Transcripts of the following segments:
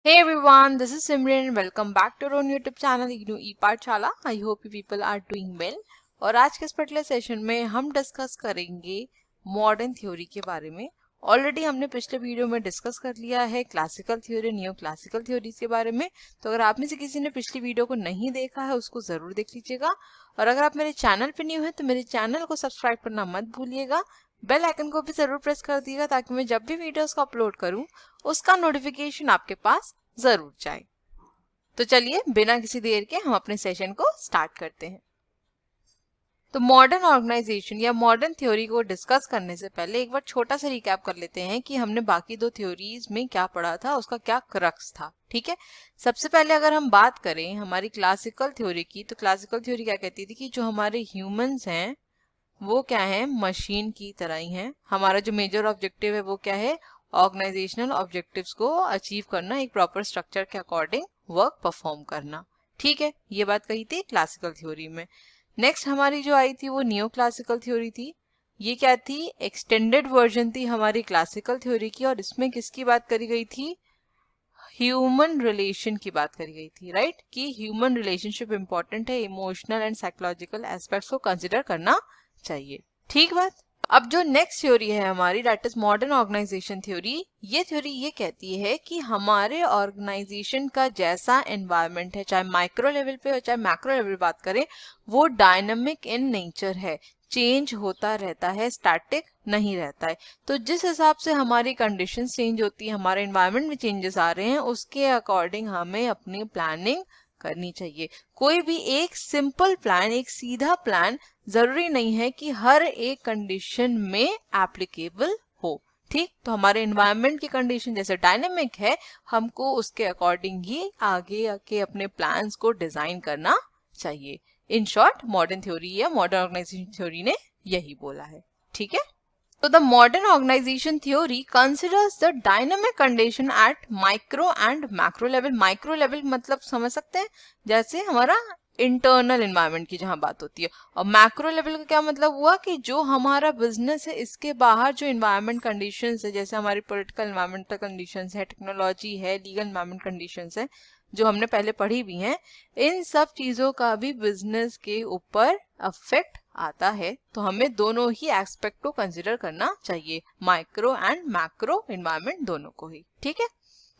Hey everyone, this is Simran and welcome back to our own YouTube channel Ignu ePathshala. I hope you people are doing well. और आज के इस particular session में हम discuss करेंगे modern theory के बारे में. ऑलरेडी हमने पिछले वीडियो में डिस्कस कर लिया है classical theory, new classical theories के बारे में. तो अगर आप में से किसी ने पिछली वीडियो को नहीं देखा है उसको जरूर देख लीजिएगा. और अगर आप मेरे चैनल पे न्यू है तो मेरे चैनल को सब्सक्राइब करना मत भूलिएगा. बेल आइकन को भी जरूर प्रेस कर दिएगा ताकि मैं जब भी वीडियोस को अपलोड करूं उसका नोटिफिकेशन आपके पास जरूर जाए. तो चलिए बिना किसी देर के हम अपने सेशन को स्टार्ट करते हैं. तो मॉडर्न ऑर्गेनाइजेशन या मॉडर्न थ्योरी को डिस्कस करने से पहले एक बार छोटा सा रिकैप कर लेते हैं कि हमने बाकी दो थ्योरीज में क्या पढ़ा था, उसका क्या क्रक्स था. ठीक है, सबसे पहले अगर हम बात करें हमारी क्लासिकल थ्योरी की, तो क्लासिकल थ्योरी क्या कहती थी कि जो हमारे ह्यूमंस हैं वो क्या है, मशीन की तरह ही हैं. हमारा जो मेजर ऑब्जेक्टिव है वो क्या है, ऑर्गेनाइजेशनल ऑब्जेक्टिव्स को अचीव करना, एक प्रॉपर स्ट्रक्चर के अकॉर्डिंग वर्क परफॉर्म करना. ठीक है, ये बात कही थी क्लासिकल थ्योरी में. नेक्स्ट हमारी जो आई थी वो नियो क्लासिकल थ्योरी थी. ये क्या थी, एक्सटेंडेड वर्जन थी हमारी क्लासिकल थ्योरी की, और इसमें किसकी बात करी गई थी, ह्यूमन रिलेशन की बात करी गई थी. राइट, कि ह्यूमन रिलेशनशिप इंपॉर्टेंट है, इमोशनल एंड साइकोलॉजिकल एस्पेक्ट्स को कंसिडर करना चाहिए. ठीक बात. अब जो नेक्स्ट थ्योरी है हमारी, that is modern organization theory. ये थ्योरी ये कहती है कि हमारे ऑर्गेनाइजेशन का जैसा एनवायरनमेंट है, चाहे माइक्रो लेवल पे हो चाहे मैक्रो लेवल बात करें, वो डायनामिक इन नेचर है, चेंज होता रहता है, स्टैटिक नहीं रहता है. तो जिस हिसाब से हमारी कंडीशंस चेंज होती है, हमारे एनवायरनमेंट में चेंजेस आ रहे हैं, उसके अकॉर्डिंग हमें अपनी प्लानिंग करनी चाहिए. कोई भी एक सिंपल प्लान, एक सीधा प्लान जरूरी नहीं है कि हर एक कंडीशन में एप्लीकेबल हो. ठीक, तो हमारे एनवायरनमेंट की कंडीशन जैसे डायनेमिक है, हमको उसके अकॉर्डिंग ही आगे के अपने प्लान्स को डिजाइन करना चाहिए. इन शॉर्ट मॉडर्न थ्योरी या मॉडर्न ऑर्गेनाइजेशन थ्योरी ने यही बोला है. ठीक है, so the modern organization theory considers the dynamic condition at micro and macro level. Micro level मतलब समझ सकते हैं, जैसे हमारा इंटरनल एनवायरनमेंट की जहां बात होती है. और मैक्रो लेवल का क्या मतलब हुआ कि जो हमारा बिजनेस है इसके बाहर जो एनवायरनमेंट कंडीशंस है, जैसे हमारी पॉलिटिकल एनवायरमेंटल कंडीशंस है, टेक्नोलॉजी है, लीगल एनवायरनमेंट कंडीशंस है, जो हमने पहले पढ़ी भी हैं, इन सब चीजों का भी बिजनेस के ऊपर अफेक्ट आता है. तो हमें दोनों ही एस्पेक्ट को कंसिडर करना चाहिए, माइक्रो एंड मैक्रो एनवायरनमेंट दोनों को ही. ठीक है,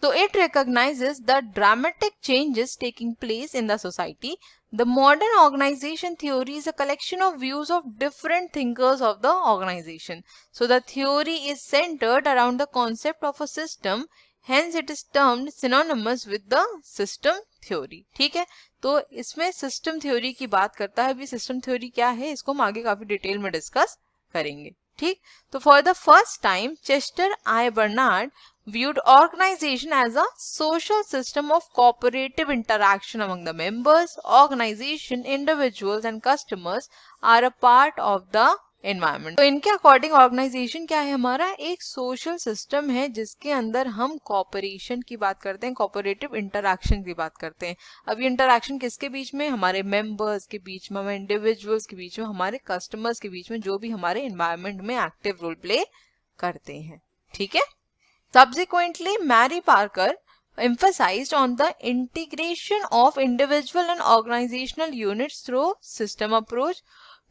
तो it recognizes the dramatic changes taking place in the society. The modern organization theory is a collection of views of different thinkers of the organization. So the theory is centered around the concept of a system, hence it is termed synonymous with the system theory. ठीक है, तो इसमें system theory की बात करता है. अभी system theory क्या है इसको हम आगे काफी डिटेल में डिस्कस करेंगे. ठीक, तो for the first time Chester I Bernard viewed organization as a social system of cooperative interaction among the members. Organization, individuals and customers are a part of the environment. तो इनके according organisation क्या है, हमारा एक social system है जिसके अंदर हम कॉपरेशन की बात करते हैं, कोऑपरेटिव इंटरैक्शन की बात करते हैं. अब ये इंटरैक्शन किसके बीच में, हमारे मेंबर्स के बीच में, हमारे इंडिविजुअल्स के बीच में, हमारे कस्टमर्स के बीच में, जो भी हमारे एनवायरनमेंट में एक्टिव रोल प्ले करते हैं. ठीक है, subsequently Mary Parker emphasized on the integration of individual and organizational units through system approach.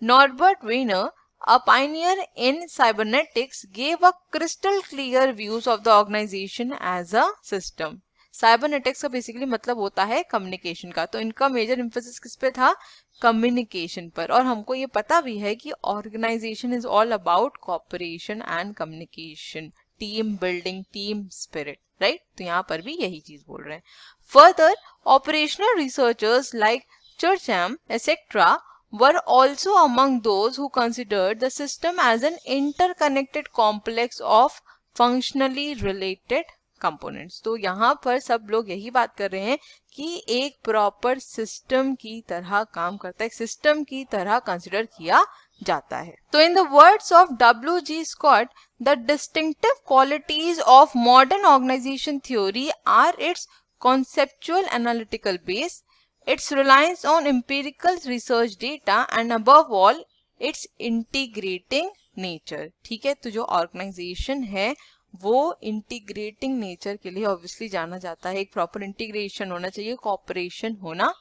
Norbert Wiener, a pioneer in cybernetics, gave a crystal clear views of the organization as a system. Cybernetics का basically मतलब होता है communication का, तो इनका major emphasis किस पे था, कम्युनिकेशन पर. और हमको ये पता भी है कि organisation is all about cooperation and communication, team building, team spirit. Right, तो यहाँ पर भी यही चीज बोल रहे हैं. Further operational researchers like Churchman etcetera were also among those who considered the system as an interconnected complex of functionally related components. तो यहाँ पर सब लोग यही बात कर रहे हैं कि एक प्रॉपर सिस्टम की तरह काम करता है, सिस्टम की तरह कंसिडर किया जाता है. तो in the words of W.G. Scott, the distinctive qualities of modern organization theory are its conceptual analytical base, its reliance on empirical research data and above all its integrating nature. ठीक है, तो जो organisation है वो integrating nature के लिए obviously जाना जाता है। एक प्रॉपर इंटीग्रेशन होना चाहिए, कॉपरेशन होना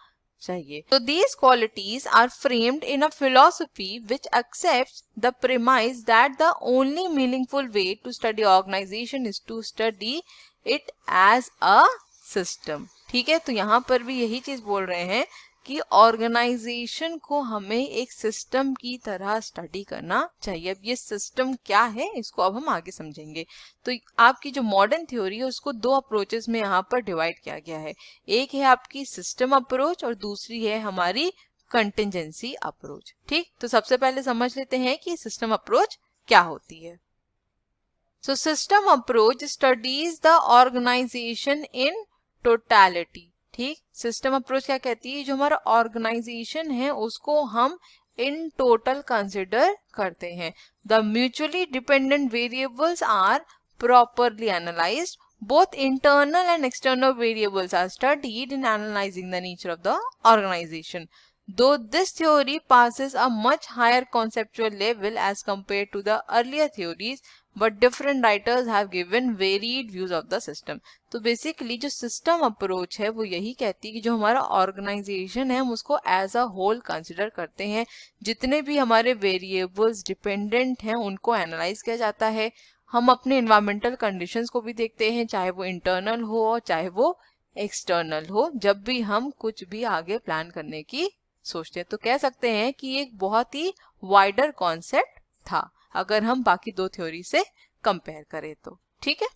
चाहिए। So these qualities are framed in a philosophy which accepts the premise that the only meaningful way to study organization is to study it as a system। ठीक है, तो यहाँ पर भी यही चीज बोल रहे हैं कि ऑर्गेनाइजेशन को हमें एक सिस्टम की तरह स्टडी करना चाहिए। अब ये सिस्टम क्या है इसको अब हम आगे समझेंगे। तो आपकी जो मॉडर्न थ्योरी है उसको दो अप्रोचेस में यहाँ पर डिवाइड किया गया है। एक है आपकी सिस्टम अप्रोच और दूसरी है हमारी कंटिजेंसी अप्रोच। ठीक, तो सबसे पहले समझ लेते हैं कि सिस्टम अप्रोच क्या होती है। So system approach studies the organization in totality. ठीक, सिस्टम अप्रोच क्या कहती है, जो हमारा ऑर्गेनाइजेशन है उसको हम इन टोटल कंसिडर करते हैं। The mutually dependent variables are properly analyzed. Both internal and external variables are studied in analyzing the nature of the organization. Though this theory passes a much higher conceptual level as compared to the earlier theories, but different writers have given varied views of the system. तो basically जो system approach है वो यही कहती है कि जो हमारा ऑर्गेनाइजेशन है हम उसको एज अ होल कंसिडर करते हैं। जितने भी हमारे वेरिएबल्स डिपेंडेंट हैं उनको एनालाइज किया जाता है। हम अपने इन्वायरमेंटल कंडीशंस को भी देखते हैं, चाहे वो इंटरनल हो और चाहे वो एक्सटर्नल हो, जब भी हम कुछ भी आगे प्लान करने की सोचते हैं। तो कह सकते हैं कि ये एक बहुत ही वाइडर कॉन्सेप्ट था अगर हम बाकी दो थ्योरी से कंपेयर करें तो। ठीक है,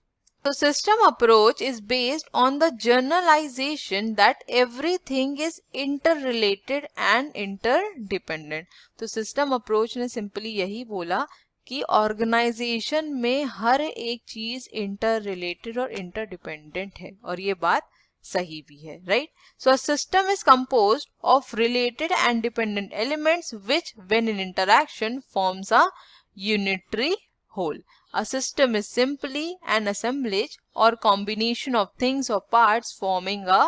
तो system approach is based on the generalization that everything is interrelated and interdependent. तो सिस्टम अप्रोच ने सिंपली यही बोला कि ऑर्गेनाइजेशन में हर एक चीज इंटर रिलेटेड और इंटरडिपेंडेंट है, और ये बात सही भी है, right. So a system is composed of related and dependent elements which when in interaction forms a unitary whole. A system is simply an assemblage or combination of things or parts forming a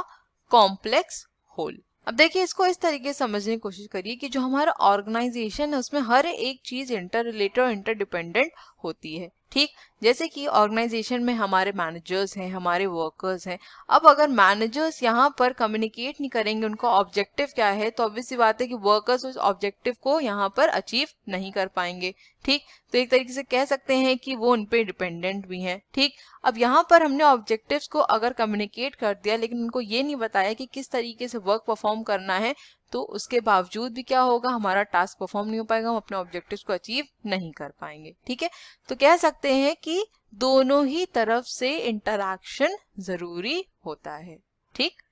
complex whole. अब देखिए इसको इस तरीके से समझने की कोशिश करिए कि जो हमारा ऑर्गेनाइजेशन है उसमें हर एक चीज इंटर रिलेटेड और इंटरडिपेंडेंट होती है। ठीक, जैसे कि ऑर्गेनाइजेशन में हमारे मैनेजर्स हैं, हमारे वर्कर्स हैं। अब अगर मैनेजर्स यहाँ पर कम्युनिकेट नहीं करेंगे उनका ऑब्जेक्टिव क्या है, तो ऑब्वियस सी बात है कि वर्कर्स उस ऑब्जेक्टिव को यहाँ पर अचीव नहीं कर पाएंगे। ठीक, तो एक तरीके से कह सकते हैं कि वो उन पे डिपेंडेंट भी हैं। ठीक, अब यहाँ पर हमने ऑब्जेक्टिव्स को अगर कम्युनिकेट कर दिया लेकिन उनको ये नहीं बताया कि किस तरीके से वर्क परफॉर्म करना है, तो उसके बावजूद भी क्या होगा, हमारा टास्क परफॉर्म नहीं हो पाएगा, हम अपने ऑब्जेक्टिव्स को अचीव नहीं कर पाएंगे। ठीक है, तो कह सकते हैं कि दोनों ही तरफ से इंटरैक्शन जरूरी होता है। ठीक,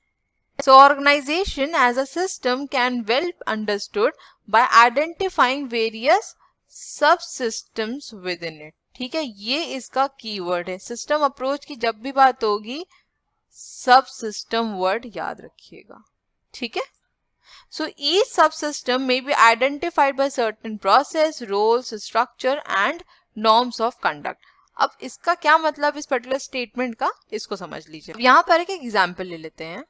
so organization as a system can well understood by identifying various subsystems within it। ठीक है, ये इसका कीवर्ड है। सिस्टम अप्रोच की जब भी बात होगी सब सिस्टम वर्ड याद रखिएगा। ठीक है, so each subsystem may be identified by certain process, roles, structure and norms of conduct। अब इसका क्या मतलब इस पर्टिकुलर स्टेटमेंट का, इसको समझ लीजिए। यहाँ पर एक एग्जाम्पल ले लेते हैं।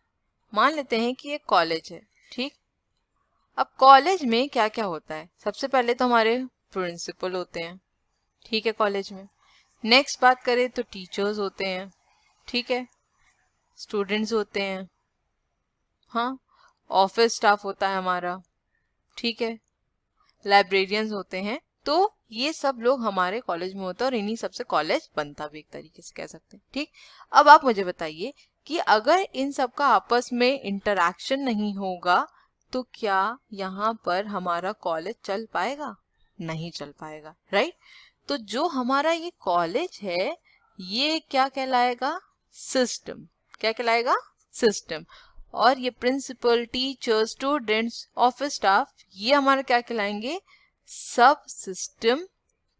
मान लेते हैं कि एक कॉलेज है। ठीक, अब कॉलेज में क्या क्या होता है, सबसे पहले तो हमारे प्रिंसिपल होते हैं। ठीक है, कॉलेज में नेक्स्ट बात करें तो टीचर्स होते हैं। ठीक है, स्टूडेंट्स होते हैं, हाँ, ऑफिस स्टाफ होता है हमारा। ठीक है, लाइब्रेरियंस होते हैं। तो ये सब लोग हमारे कॉलेज में होते हैं और इन्हीं सबसे कॉलेज बनता भी एक तरीके से कह सकते हैं। ठीक, अब आप मुझे बताइए कि अगर इन सब का आपस में इंटरैक्शन नहीं होगा तो क्या यहाँ पर हमारा कॉलेज चल पाएगा? नहीं चल पाएगा, राइट। तो जो हमारा ये कॉलेज है ये क्या कहलाएगा? सिस्टम। क्या कहलाएगा? सिस्टम। और ये principal, teacher, students, office staff, ये हमारा क्या कहलाएंगे? सब सिस्टम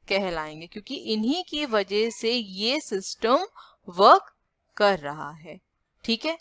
कहलाएंगे, क्योंकि इन्हीं की वजह से ये सिस्टम वर्क कर रहा है। ठीक है,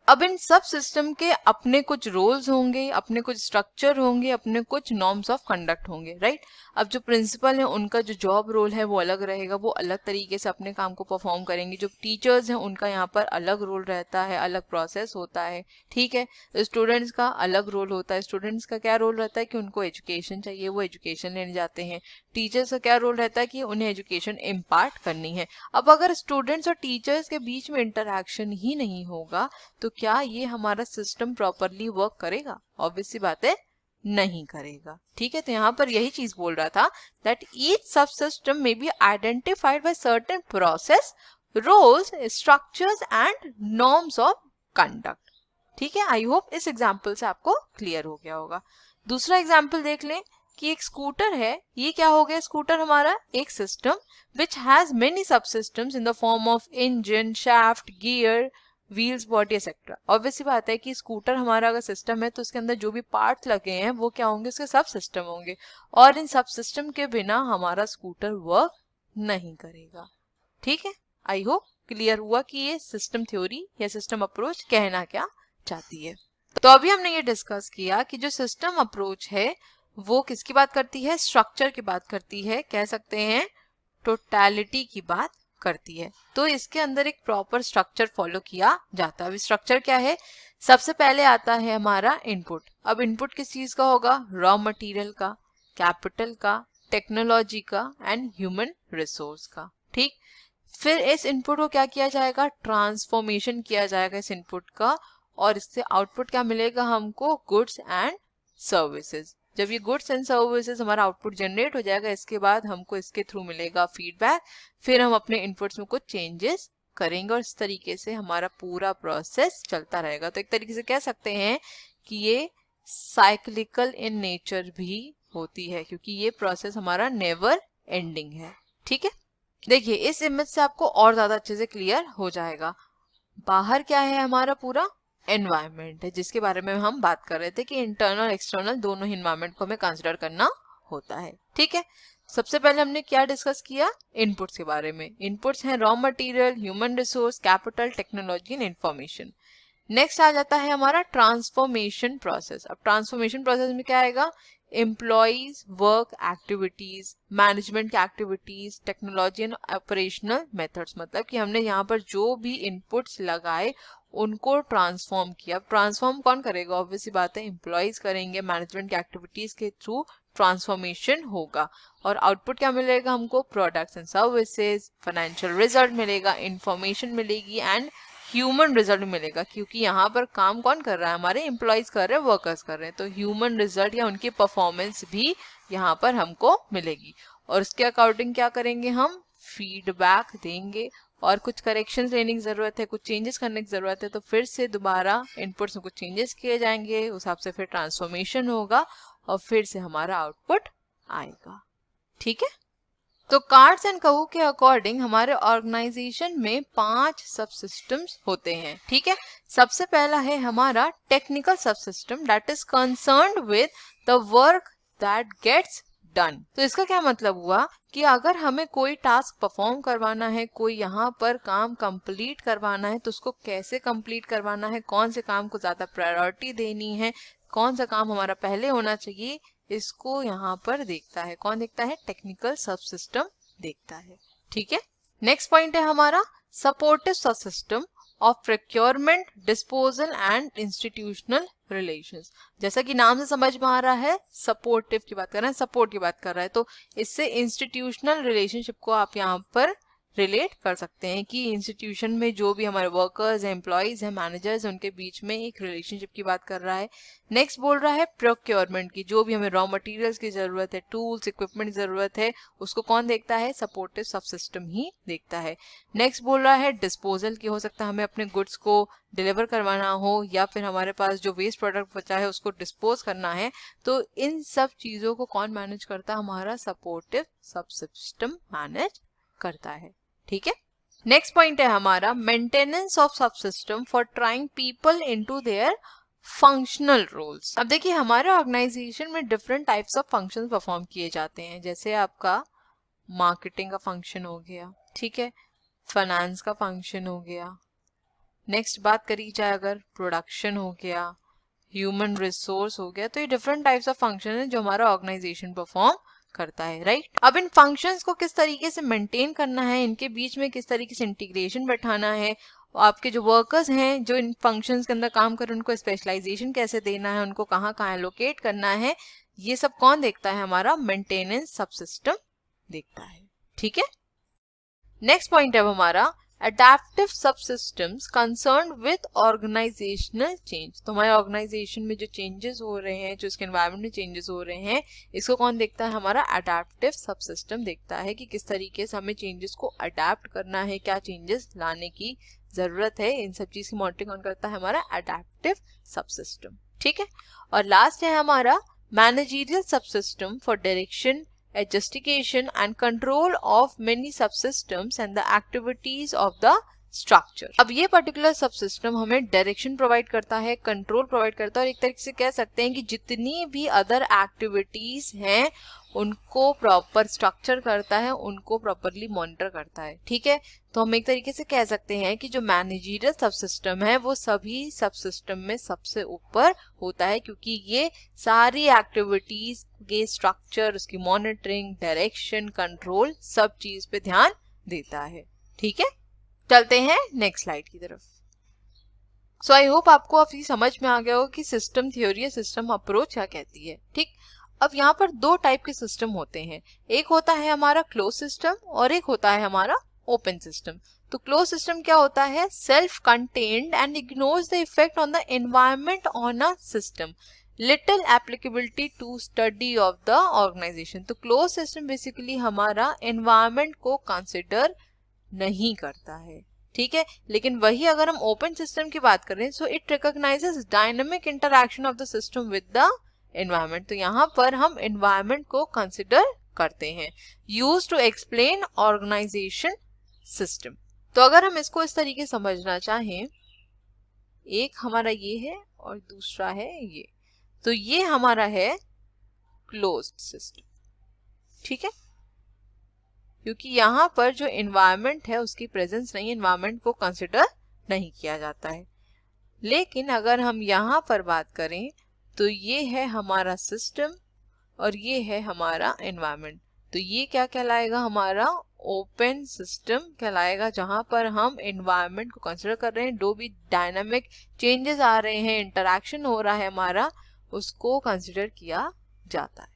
अब इन सब सिस्टम के अपने कुछ रोल्स होंगे, अपने कुछ स्ट्रक्चर होंगे, अपने कुछ नॉर्म्स ऑफ कंडक्ट होंगे, राइट। अब जो प्रिंसिपल है उनका जो जॉब रोल है वो अलग रहेगा, वो अलग तरीके से अपने काम को परफॉर्म करेंगे। जो टीचर्स हैं उनका यहाँ पर अलग रोल रहता है, अलग प्रोसेस होता है। ठीक है, स्टूडेंट्स का अलग रोल होता है। स्टूडेंट्स का क्या रोल रहता है कि उनको एजुकेशन चाहिए, वो एजुकेशन लेने जाते हैं। टीचर्स का क्या रोल रहता है कि उन्हें एजुकेशन इम्पार्ट करनी है। अब अगर स्टूडेंट्स और टीचर्स के बीच में इंटरेक्शन ही नहीं होगा तो क्या ये हमारा सिस्टम प्रॉपरली वर्क करेगा? ऑब्वियस सी बात है, नहीं करेगा। ठीक है, तो यहाँ पर यही चीज बोल रहा था दैट ईच सब सिस्टम में be identified by certain process, roles, structures and norms of conduct. ठीक है, आई होप इस एग्जाम्पल से आपको क्लियर हो गया होगा। दूसरा एग्जाम्पल देख लें कि एक स्कूटर है। ये क्या हो गया? स्कूटर हमारा एक सिस्टम विच हैज मेनी सब systems in the form of engine, shaft, gear, wheels, body etcetera. Obviously बात है कि स्कूटर हमारा अगर सिस्टम है तो उसके अंदर जो भी पार्ट्स लगे हैं वो क्या होंगे? उसके सब सिस्टम होंगे, और इन सब सिस्टम के बिना हमारा स्कूटर वर्क नहीं करेगा। ठीक है, आई होप क्लियर हुआ कि ये सिस्टम थ्योरी या सिस्टम अप्रोच कहना क्या चाहती है। तो अभी हमने ये डिस्कस किया कि जो सिस्टम अप्रोच है वो किसकी बात करती है? स्ट्रक्चर की बात करती है, कह सकते हैं टोटलिटी की बात करती है। तो इसके अंदर एक प्रॉपर स्ट्रक्चर फॉलो किया जाता है। अभी स्ट्रक्चर क्या है? सबसे पहले आता है हमारा इनपुट। अब इनपुट किस चीज का होगा? रॉ मटेरियल का, कैपिटल का, टेक्नोलॉजी का एंड ह्यूमन रिसोर्स का। ठीक, फिर इस इनपुट को क्या किया जाएगा? ट्रांसफॉर्मेशन किया जाएगा इस इनपुट का, और इससे आउटपुट क्या मिलेगा हमको? Goods and services. जब ये गुड्स एंड सर्विसेज हमारा आउटपुट जनरेट हो जाएगा, इसके बाद हमको इसके थ्रू मिलेगा फीडबैक, फिर हम अपने इनपुट्स में कुछ चेंजेस करेंगे और इस तरीके से हमारा पूरा प्रोसेस चलता रहेगा। तो एक तरीके से कह सकते हैं कि ये साइक्लिकल इन नेचर भी होती है, क्योंकि ये प्रोसेस हमारा नेवर एंडिंग है। ठीक है, देखिए इस इमेज से आपको और ज्यादा अच्छे से क्लियर हो जाएगा। बाहर क्या है? हमारा पूरा एनवायरनमेंट है जिसके बारे में हम बात कर रहे थे कि इंटरनल एक्सटर्नल दोनों ही एनवायरनमेंट को हमें कंसिडर करना होता है। ठीक है, सबसे पहले हमने क्या डिस्कस किया? इनपुट्स के बारे में। इनपुट्स हैं raw material, human resource, capital, technology and information. Next आ जाता है हमारा ट्रांसफॉर्मेशन प्रोसेस। अब ट्रांसफॉर्मेशन प्रोसेस में क्या आएगा? एम्प्लॉयज, वर्क, एक्टिविटीज, मैनेजमेंट की activities, technology and operational methods. मतलब कि हमने यहाँ पर जो भी इनपुट्स लगाए उनको ट्रांसफॉर्म किया। ट्रांसफॉर्म कौन करेगा? ऑब्वियसली बात है एम्प्लॉयज करेंगे। मैनेजमेंट की एक्टिविटीज के थ्रू ट्रांसफॉर्मेशन होगा और आउटपुट क्या मिलेगा हमको? Products and services, financial result मिलेगा, इंफॉर्मेशन मिलेगी एंड ह्यूमन रिजल्ट मिलेगा, क्योंकि यहाँ पर काम कौन कर रहा है? हमारे एम्प्लॉयज कर रहे हैं, वर्कर्स कर रहे हैं। तो ह्यूमन रिजल्ट या उनकी परफॉर्मेंस भी यहाँ पर हमको मिलेगी और उसके अकॉर्डिंग क्या करेंगे? हम फीडबैक देंगे और कुछ करेक्शन लेने की जरूरत है, कुछ चेंजेस करने की जरूरत है, तो फिर से दोबारा इनपुट्स में कुछ चेंजेस किए जाएंगे, उस हिसाब से फिर ट्रांसफॉर्मेशन होगा और फिर से हमारा आउटपुट आएगा। ठीक है, तो कार्ड्स एंड कहू के अकॉर्डिंग हमारे ऑर्गेनाइजेशन में 5 सब सिस्टम्स होते हैं। ठीक है, सबसे पहला है हमारा technical subsystem that is concerned with the work that gets done. तो इसका क्या मतलब हुआ कि अगर हमें कोई टास्क परफॉर्म करवाना है, कोई यहाँ पर काम कंप्लीट करवाना है, तो उसको कैसे कंप्लीट करवाना है, कौन से काम को ज्यादा प्रायोरिटी देनी है, कौन सा काम हमारा पहले होना चाहिए, इसको यहाँ पर देखता है। कौन देखता है? टेक्निकल सब सिस्टम देखता है। ठीक है, नेक्स्ट पॉइंट है हमारा सपोर्टिव सब system of procurement, disposal and institutional relations. जैसा कि नाम से समझ में आ रहा है सपोर्टिव की बात कर रहे हैं, सपोर्ट की बात कर रहा है, तो इससे इंस्टीट्यूशनल रिलेशनशिप को आप यहाँ पर रिलेट कर सकते हैं कि इंस्टीट्यूशन में जो भी हमारे वर्कर्स हैं, एम्प्लॉयज हैं, मैनेजर्स हैं, उनके बीच में एक रिलेशनशिप की बात कर रहा है। नेक्स्ट बोल रहा है प्रोक्योरमेंट की, जो भी हमें रॉ मटेरियल्स की जरूरत है, टूल्स, इक्विपमेंट की जरूरत है, उसको कौन देखता है? सपोर्टिव सब सिस्टम ही देखता है। नेक्स्ट बोल रहा है डिस्पोजल की, हो सकता है हमें अपने गुड्स को डिलीवर करवाना हो या फिर हमारे पास जो वेस्ट प्रोडक्ट बचा है उसको डिस्पोज करना है, तो इन सब चीजों को कौन मैनेज करता है? हमारा सपोर्टिव सब सिस्टम मैनेज करता है। ठीक है, नेक्स्ट पॉइंट है हमारा maintenance of subsystem for trying people into their functional roles. अब देखिए हमारे ऑर्गेनाइजेशन में different types of functions perform किए जाते हैं, जैसे आपका मार्केटिंग का फंक्शन हो गया, ठीक है, फाइनेंस का फंक्शन हो गया, नेक्स्ट बात करी जाए अगर प्रोडक्शन हो गया, ह्यूमन रिसोर्स हो गया, तो ये डिफरेंट टाइप्स ऑफ फंक्शन है जो हमारा ऑर्गेनाइजेशन परफॉर्म करता है। राइट, अब इन फंक्शंस को किस तरीके से मेंटेन करना है, इनके बीच में किस तरीके से इंटीग्रेशन बैठाना है, आपके जो वर्कर्स हैं जो इन फंक्शंस के अंदर काम कर रहे हैं उनको स्पेशलाइजेशन कैसे देना है, उनको कहाँ कहाँ एलोकेट करना है, ये सब कौन देखता है? हमारा मेंटेनेंस सबसिस्टम देखता है। ठीक है, नेक्स्ट पॉइंट है हमारा adaptive subsystems concern with organizational change. तो हमारे ऑर्गेनाइजेशन में जो चेंजेस हो रहे हैं, जो उसके एनवायरनमेंट में चेंजेस हो रहे हैं, इसको कौन देखता है? हमारा अडेप्टिव सबसिस्टम देखता है कि किस तरीके से हमें चेंजेस को अडेप्ट करना है, क्या चेंजेस लाने की जरूरत है। इन सब चीज की मॉनिटरिंग कौन करता है? हमारा अडेप्टिव सबसिस्टम। ठीक है, और लास्ट है हमारा managerial subsystem for direction, adjudication and control of many subsystems and the activities of the structure। अब ये पर्टिकुलर सबसिस्टम हमें डायरेक्शन प्रोवाइड करता है, कंट्रोल प्रोवाइड करता है, और एक तरीके से कह सकते हैं कि जितनी भी अदर एक्टिविटीज हैं उनको प्रॉपर स्ट्रक्चर करता है, उनको प्रॉपरली मॉनिटर करता है। ठीक है, तो हम एक तरीके से कह सकते हैं कि जो मैनेजरियल सबसिस्टम है वो सभी सबसिस्टम में सबसे ऊपर होता है, क्योंकि ये सारी एक्टिविटीज के स्ट्रक्चर, उसकी मॉनिटरिंग, डायरेक्शन, कंट्रोल, सब चीज पे ध्यान देता है। ठीक है, चलते हैं नेक्स्ट स्लाइड की तरफ। सो आई होप आपको अभी समझ में आ गया हो कि सिस्टम थ्योरी या सिस्टम अप्रोच क्या कहती है। ठीक, अब यहाँ पर दो टाइप के सिस्टम होते हैं, एक होता है हमारा क्लोज सिस्टम और एक होता है हमारा ओपन सिस्टम। तो क्लोज सिस्टम क्या होता है? Self contained and ignores the effect on the environment on a system, little applicability to study of the organization. तो क्लोज सिस्टम बेसिकली हमारा एनवायरनमेंट को कंसिडर नहीं करता है। ठीक है, लेकिन वही अगर हम ओपन सिस्टम की बात करें, so it recognizes dynamic interaction of the system with the environment. तो यहाँ पर हम एनवायरनमेंट को कंसिडर करते हैं, use to explain organization system. तो अगर हम इसको इस तरीके समझना चाहें, एक हमारा ये है और दूसरा है ये, तो ये हमारा है क्लोज्ड सिस्टम। ठीक है, क्योंकि यहाँ पर जो एनवायरनमेंट है उसकी प्रेजेंस नहीं, एनवायरनमेंट को कंसिडर नहीं किया जाता है। लेकिन अगर हम यहाँ पर बात करें तो ये है हमारा सिस्टम और ये है हमारा एनवायरनमेंट। तो ये क्या कहलाएगा? हमारा ओपन सिस्टम कहलाएगा, जहां पर हम एनवायरनमेंट को कंसिडर कर रहे हैं, जो भी डायनामिक चेंजेस आ रहे हैं, इंटरैक्शन हो रहा है हमारा, उसको कंसिडर किया जाता है।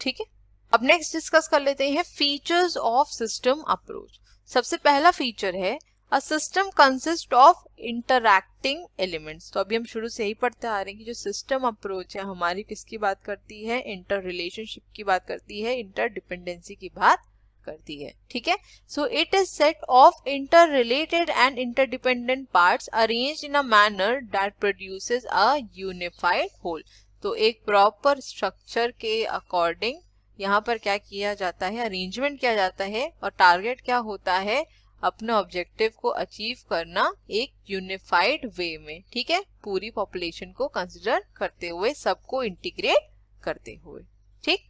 ठीक है, अब नेक्स्ट डिस्कस कर लेते हैं फीचर्स ऑफ सिस्टम अप्रोच। सबसे पहला फीचर है a system consist of interacting elements. तो अभी हम शुरू से ही पढ़ते आ रहे हैं कि जो सिस्टम अप्रोच है हमारी किसकी बात करती है? इंटर रिलेशनशिप की बात करती है, इंटर डिपेंडेंसी की बात करती है। ठीक है, so it is set of interrelated and interdependent parts arranged in a manner that produces a unified whole. तो एक प्रॉपर स्ट्रक्चर के अकॉर्डिंग यहाँ पर क्या किया जाता है? अरेंजमेंट किया जाता है, और टारगेट क्या होता है? अपने ऑब्जेक्टिव को अचीव करना एक यूनिफाइड वे में। ठीक है, पूरी पॉपुलेशन को कंसिडर करते हुए, सबको इंटीग्रेट करते हुए। ठीक,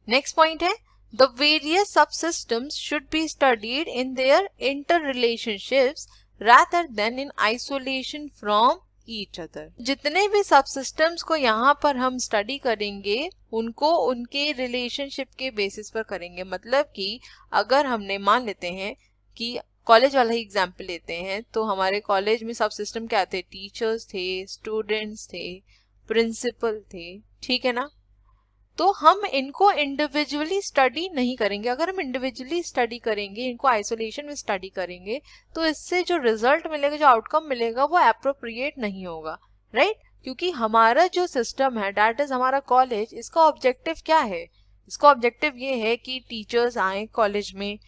नेक्स्ट पॉइंट है the various subsystems should be studied in their interrelationships rather than in isolation from each other. जितने भी सबसिस्टम्स को यहाँ पर हम स्टडी करेंगे उनको उनके रिलेशनशिप के बेसिस पर करेंगे। मतलब कि अगर हमने मान लेते हैं कि कॉलेज वाला ही एग्जाम्पल लेते हैं, तो हमारे कॉलेज में सब सिस्टम क्या थे? टीचर्स थे, स्टूडेंट्स थे, प्रिंसिपल थे। ठीक है ना, तो हम इनको इंडिविजुअली स्टडी नहीं करेंगे। अगर हम इंडिविजुअली स्टडी करेंगे, इनको आइसोलेशन में स्टडी करेंगे, तो इससे जो रिजल्ट मिलेगा, जो आउटकम मिलेगा, वो एप्रोप्रिएट नहीं होगा, राइट? क्योंकि हमारा जो सिस्टम है, दैट इज हमारा कॉलेज, इसका ऑब्जेक्टिव क्या है? इसका ऑब्जेक्टिव ये है कि टीचर्स आए कॉलेज में,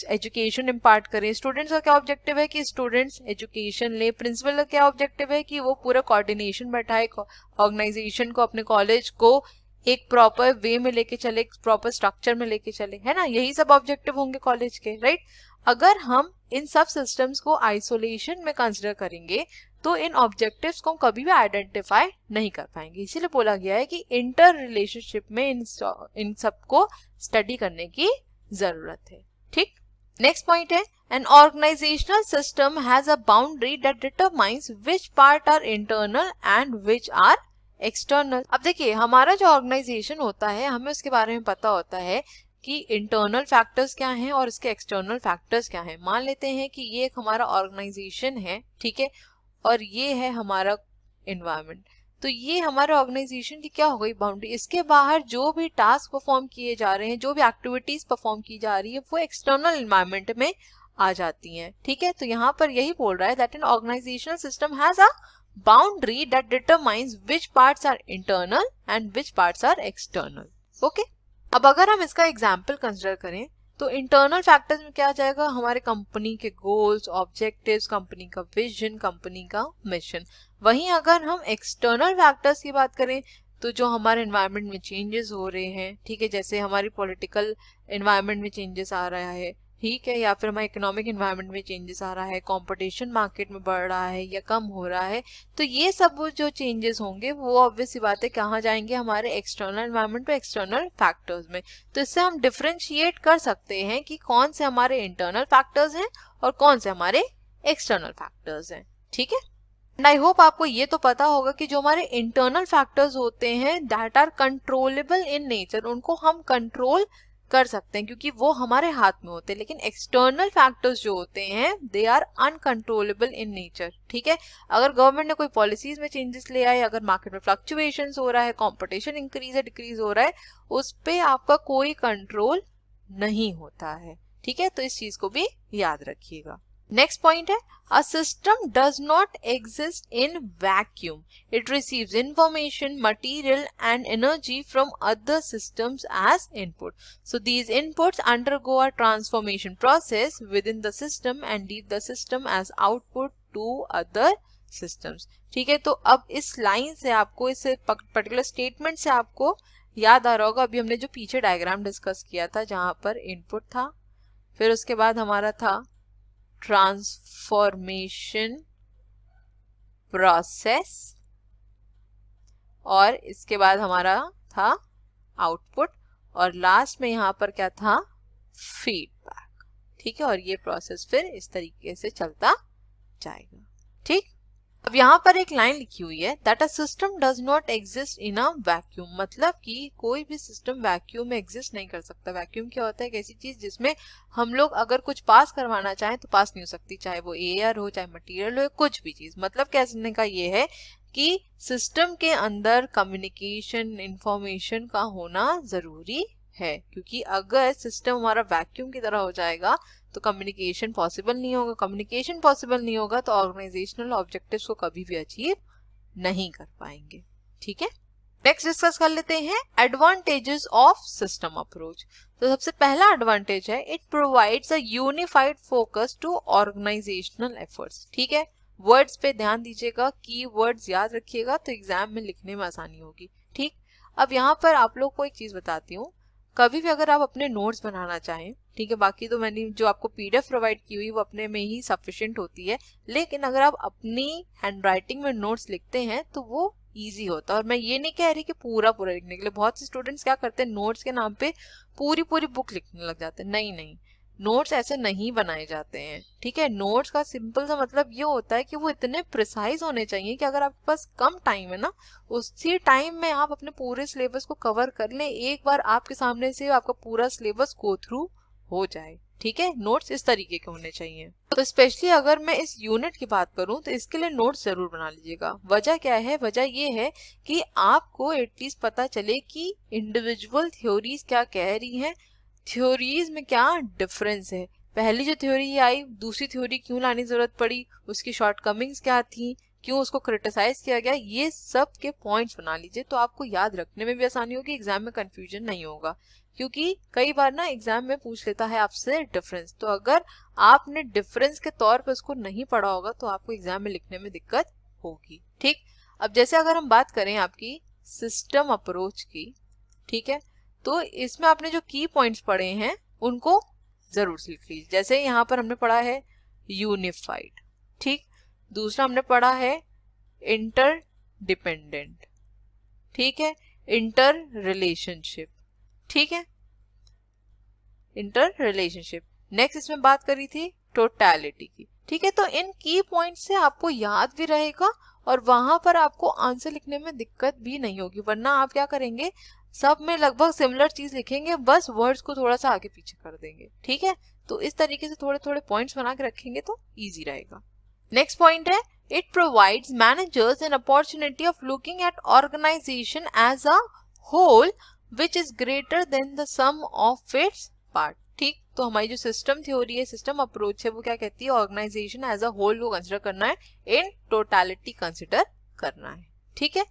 एजुकेशन इम्पार्ट करें। स्टूडेंट्स का क्या ऑब्जेक्टिव है? कि स्टूडेंट्स एजुकेशन ले। प्रिंसिपल का क्या ऑब्जेक्टिव है? कि वो पूरा कोऑर्डिनेशन बैठाए, ऑर्गेनाइजेशन को, अपने कॉलेज को एक प्रॉपर वे में लेके चले, एक प्रॉपर स्ट्रक्चर में लेके चले, है ना? यही सब ऑब्जेक्टिव होंगे कॉलेज के, राइट? अगर हम इन सब सिस्टम्स को आइसोलेशन में कंसिडर करेंगे तो इन ऑब्जेक्टिव्स को कभी भी आइडेंटिफाई नहीं कर पाएंगे। इसीलिए बोला गया है कि इंटर रिलेशनशिप में इन सबको स्टडी करने की जरूरत है। ठीक, नेक्स्ट पॉइंट है an organizational system has a boundary that determines which part are internal and which are external। अब देखिए, हमारा जो ऑर्गेनाइजेशन होता है, हमें उसके बारे में पता होता है कि इंटरनल फैक्टर्स क्या हैं और इसके एक्सटर्नल फैक्टर्स क्या हैं। मान लेते हैं कि ये एक हमारा ऑर्गेनाइजेशन है, ठीक है, और ये है हमारा एनवायरनमेंट। तो ये हमारे ऑर्गेनाइजेशन की क्या हो गई बाउंड्री। इसके बाहर जो भी टास्क परफॉर्म किए जा रहे हैं, जो भी एक्टिविटीज परफॉर्म की जा रही है, वो एक्सटर्नल एनवायरनमेंट में आ जाती हैं। ठीक है, तो यहाँ पर यही बोल रहा है that an organizational system has a boundary that determines which parts are internal and which parts are external. Okay, अब अगर हम इसका एग्जाम्पल कंसिडर करें तो इंटरनल फैक्टर्स में क्या आ जाएगा, हमारे कंपनी के गोल्स, ऑब्जेक्टिव्स, कंपनी का विजन, कंपनी का मिशन। वहीं अगर हम एक्सटर्नल फैक्टर्स की बात करें तो जो हमारे एनवायरनमेंट में चेंजेस हो रहे हैं, ठीक है, जैसे हमारी पॉलिटिकल एनवायरनमेंट में चेंजेस आ रहा है, ठीक है, या फिर हमारे इकोनॉमिक एनवायरनमेंट में चेंजेस आ रहा है, कंपटीशन मार्केट में बढ़ रहा है या कम हो रहा है, तो ये सब जो चेंजेस होंगे वो ऑब्वियस सी बात है कहाँ जाएंगे, हमारे एक्सटर्नल एनवायरनमेंट पे, एक्सटर्नल फैक्टर्स में। तो इससे हम डिफरेंशिएट कर सकते हैं कि कौन से हमारे इंटरनल फैक्टर्स हैं और कौन से हमारे एक्सटर्नल फैक्टर्स हैं। ठीक है, एंड आई होप आपको ये तो पता होगा कि जो हमारे इंटरनल फैक्टर्स होते हैं that are controllable in nature, उनको हम कंट्रोल कर सकते हैं क्योंकि वो हमारे हाथ में होते हैं। लेकिन एक्सटर्नल फैक्टर्स जो होते हैं they are uncontrollable in nature. ठीक है, अगर गवर्नमेंट ने कोई पॉलिसीज में चेंजेस ले आए, अगर मार्केट में फ्लक्चुएशंस हो रहा है, कंपटीशन इंक्रीज है डिक्रीज हो रहा है, उस पे आपका कोई कंट्रोल नहीं होता है। ठीक है, तो इस चीज को भी याद रखिएगा। नेक्स्ट पॉइंट है, a system does not exist in vacuum. It receives information, material and energy from other systems as input. So these inputs undergo a transformation process within the system and leave the system as output to other systems. ठीक है, तो अब इस line से आपको, इस particular statement से आपको याद आ रहा होगा अभी हमने जो पीछे डायग्राम डिस्कस किया था जहां पर इनपुट था, फिर उसके बाद हमारा था ट्रांसफॉर्मेशन प्रोसेस और इसके बाद हमारा था आउटपुट और लास्ट में यहां पर क्या था, फीडबैक। ठीक है, और ये प्रोसेस फिर इस तरीके से चलता जाएगा। ठीक, अब यहाँ पर एक लाइन लिखी हुई है that a system does not exist in a vacuum, मतलब कि कोई भी सिस्टम वैक्यूम में एग्जिस्ट नहीं कर सकता। वैक्यूम क्या होता है, एक ऐसी चीज जिसमें हम लोग अगर कुछ पास करवाना चाहें तो पास नहीं हो सकती, चाहे वो एयर हो, चाहे मटेरियल हो, कुछ भी चीज। मतलब कहने का ये है कि सिस्टम के अंदर कम्युनिकेशन, इंफॉर्मेशन का होना जरूरी है, क्योंकि अगर सिस्टम हमारा वैक्यूम की तरह हो जाएगा तो कम्युनिकेशन पॉसिबल नहीं होगा। कम्युनिकेशन पॉसिबल नहीं होगा तो ऑर्गेनाइजेशनल ऑब्जेक्टिव्स को कभी भी अचीव नहीं कर पाएंगे। ठीक है, नेक्स्ट डिस्कस कर लेते हैं एडवांटेजेस ऑफ सिस्टम अप्रोच। तो सबसे पहला एडवांटेज है it provides a unified focus to organizational efforts. ठीक है, वर्ड्स पे ध्यान दीजिएगा, की वर्ड्स याद रखिएगा तो एग्जाम में लिखने में आसानी होगी। ठीक, अब यहाँ पर आप लोग को एक चीज बताती हूँ, कभी भी अगर आप अपने नोट्स बनाना चाहें, ठीक है, बाकी तो मैंने जो आपको पीडीएफ प्रोवाइड की हुई वो अपने में ही सफिशिएंट होती है, लेकिन अगर आप अपनी हैंडराइटिंग में नोट्स लिखते हैं तो वो इजी होता है। और मैं ये नहीं कह रही कि पूरा पूरा लिखने के लिए, बहुत से स्टूडेंट्स क्या करते हैं नोट्स के नाम पे पूरी पूरी बुक लिखने लग जाते हैं। नहीं नहीं, नोट्स ऐसे नहीं बनाए जाते हैं। ठीक है, नोट्स का सिंपल सा मतलब ये होता है कि वो इतने प्रिसाइज होने चाहिए कि अगर आपके पास कम टाइम है ना, उसी टाइम में आप अपने पूरे सिलेबस को कवर कर लें, एक बार आपके सामने से आपका पूरा सिलेबस गो थ्रू हो जाए। ठीक है, नोट्स इस तरीके के होने चाहिए। तो स्पेशली अगर मैं इस यूनिट की बात करूं तो इसके लिए नोट्स जरूर बना लीजिएगा। वजह क्या है, वजह ये है कि आपको एटलीस्ट पता चले कि इंडिविजुअल थ्योरीज क्या कह रही हैं, थ्योरीज में क्या डिफरेंस है, पहली जो थ्योरी आई दूसरी थ्योरी क्यों लाने जरूरत पड़ी, उसकी शॉर्टकमिंग्स क्या थी, क्यों उसको क्रिटिसाइज किया गया, ये सब के पॉइंट्स बना लीजिए तो आपको याद रखने में भी आसानी होगी, एग्जाम में कंफ्यूजन नहीं होगा। क्योंकि कई बार ना एग्जाम में पूछ लेता है आपसे डिफरेंस, तो अगर आपने डिफरेंस के तौर पे उसको नहीं पढ़ा होगा तो आपको एग्जाम में लिखने में दिक्कत होगी। ठीक, अब जैसे अगर हम बात करें आपकी सिस्टम अप्रोच की, ठीक है, तो इसमें आपने जो की पॉइंट्स पढ़े हैं उनको जरूर लिख लीजिए। जैसे यहाँ पर हमने पढ़ा है यूनिफाइड, ठीक, दूसरा हमने पढ़ा है इंटर डिपेंडेंट, ठीक है, इंटर रिलेशनशिप, ठीक है, इंटर रिलेशनशिप। नेक्स्ट इसमें बात करी थी टोटलिटी की। ठीक है, तो इन की पॉइंट से आपको याद भी रहेगा और वहां पर आपको आंसर लिखने में दिक्कत भी नहीं होगी, वरना आप क्या करेंगे सब में लगभग सिमिलर चीज लिखेंगे, बस वर्ड्स को थोड़ा सा आगे पीछे कर देंगे। ठीक है, तो इस तरीके से थोड़े थोड़े पॉइंट्स बना के रखेंगे तो इजी रहेगा। नेक्स्ट पॉइंट है It provides managers an opportunity of looking at organization as a whole which is greater than the sum of its part. ठीक, तो हमारी जो सिस्टम थ्योरी है, सिस्टम अप्रोच है, वो क्या कहती है, ऑर्गेनाइजेशन एज अ होल को कंसिडर करना है, इन टोटालिटी कंसिडर करना है. ठीक है.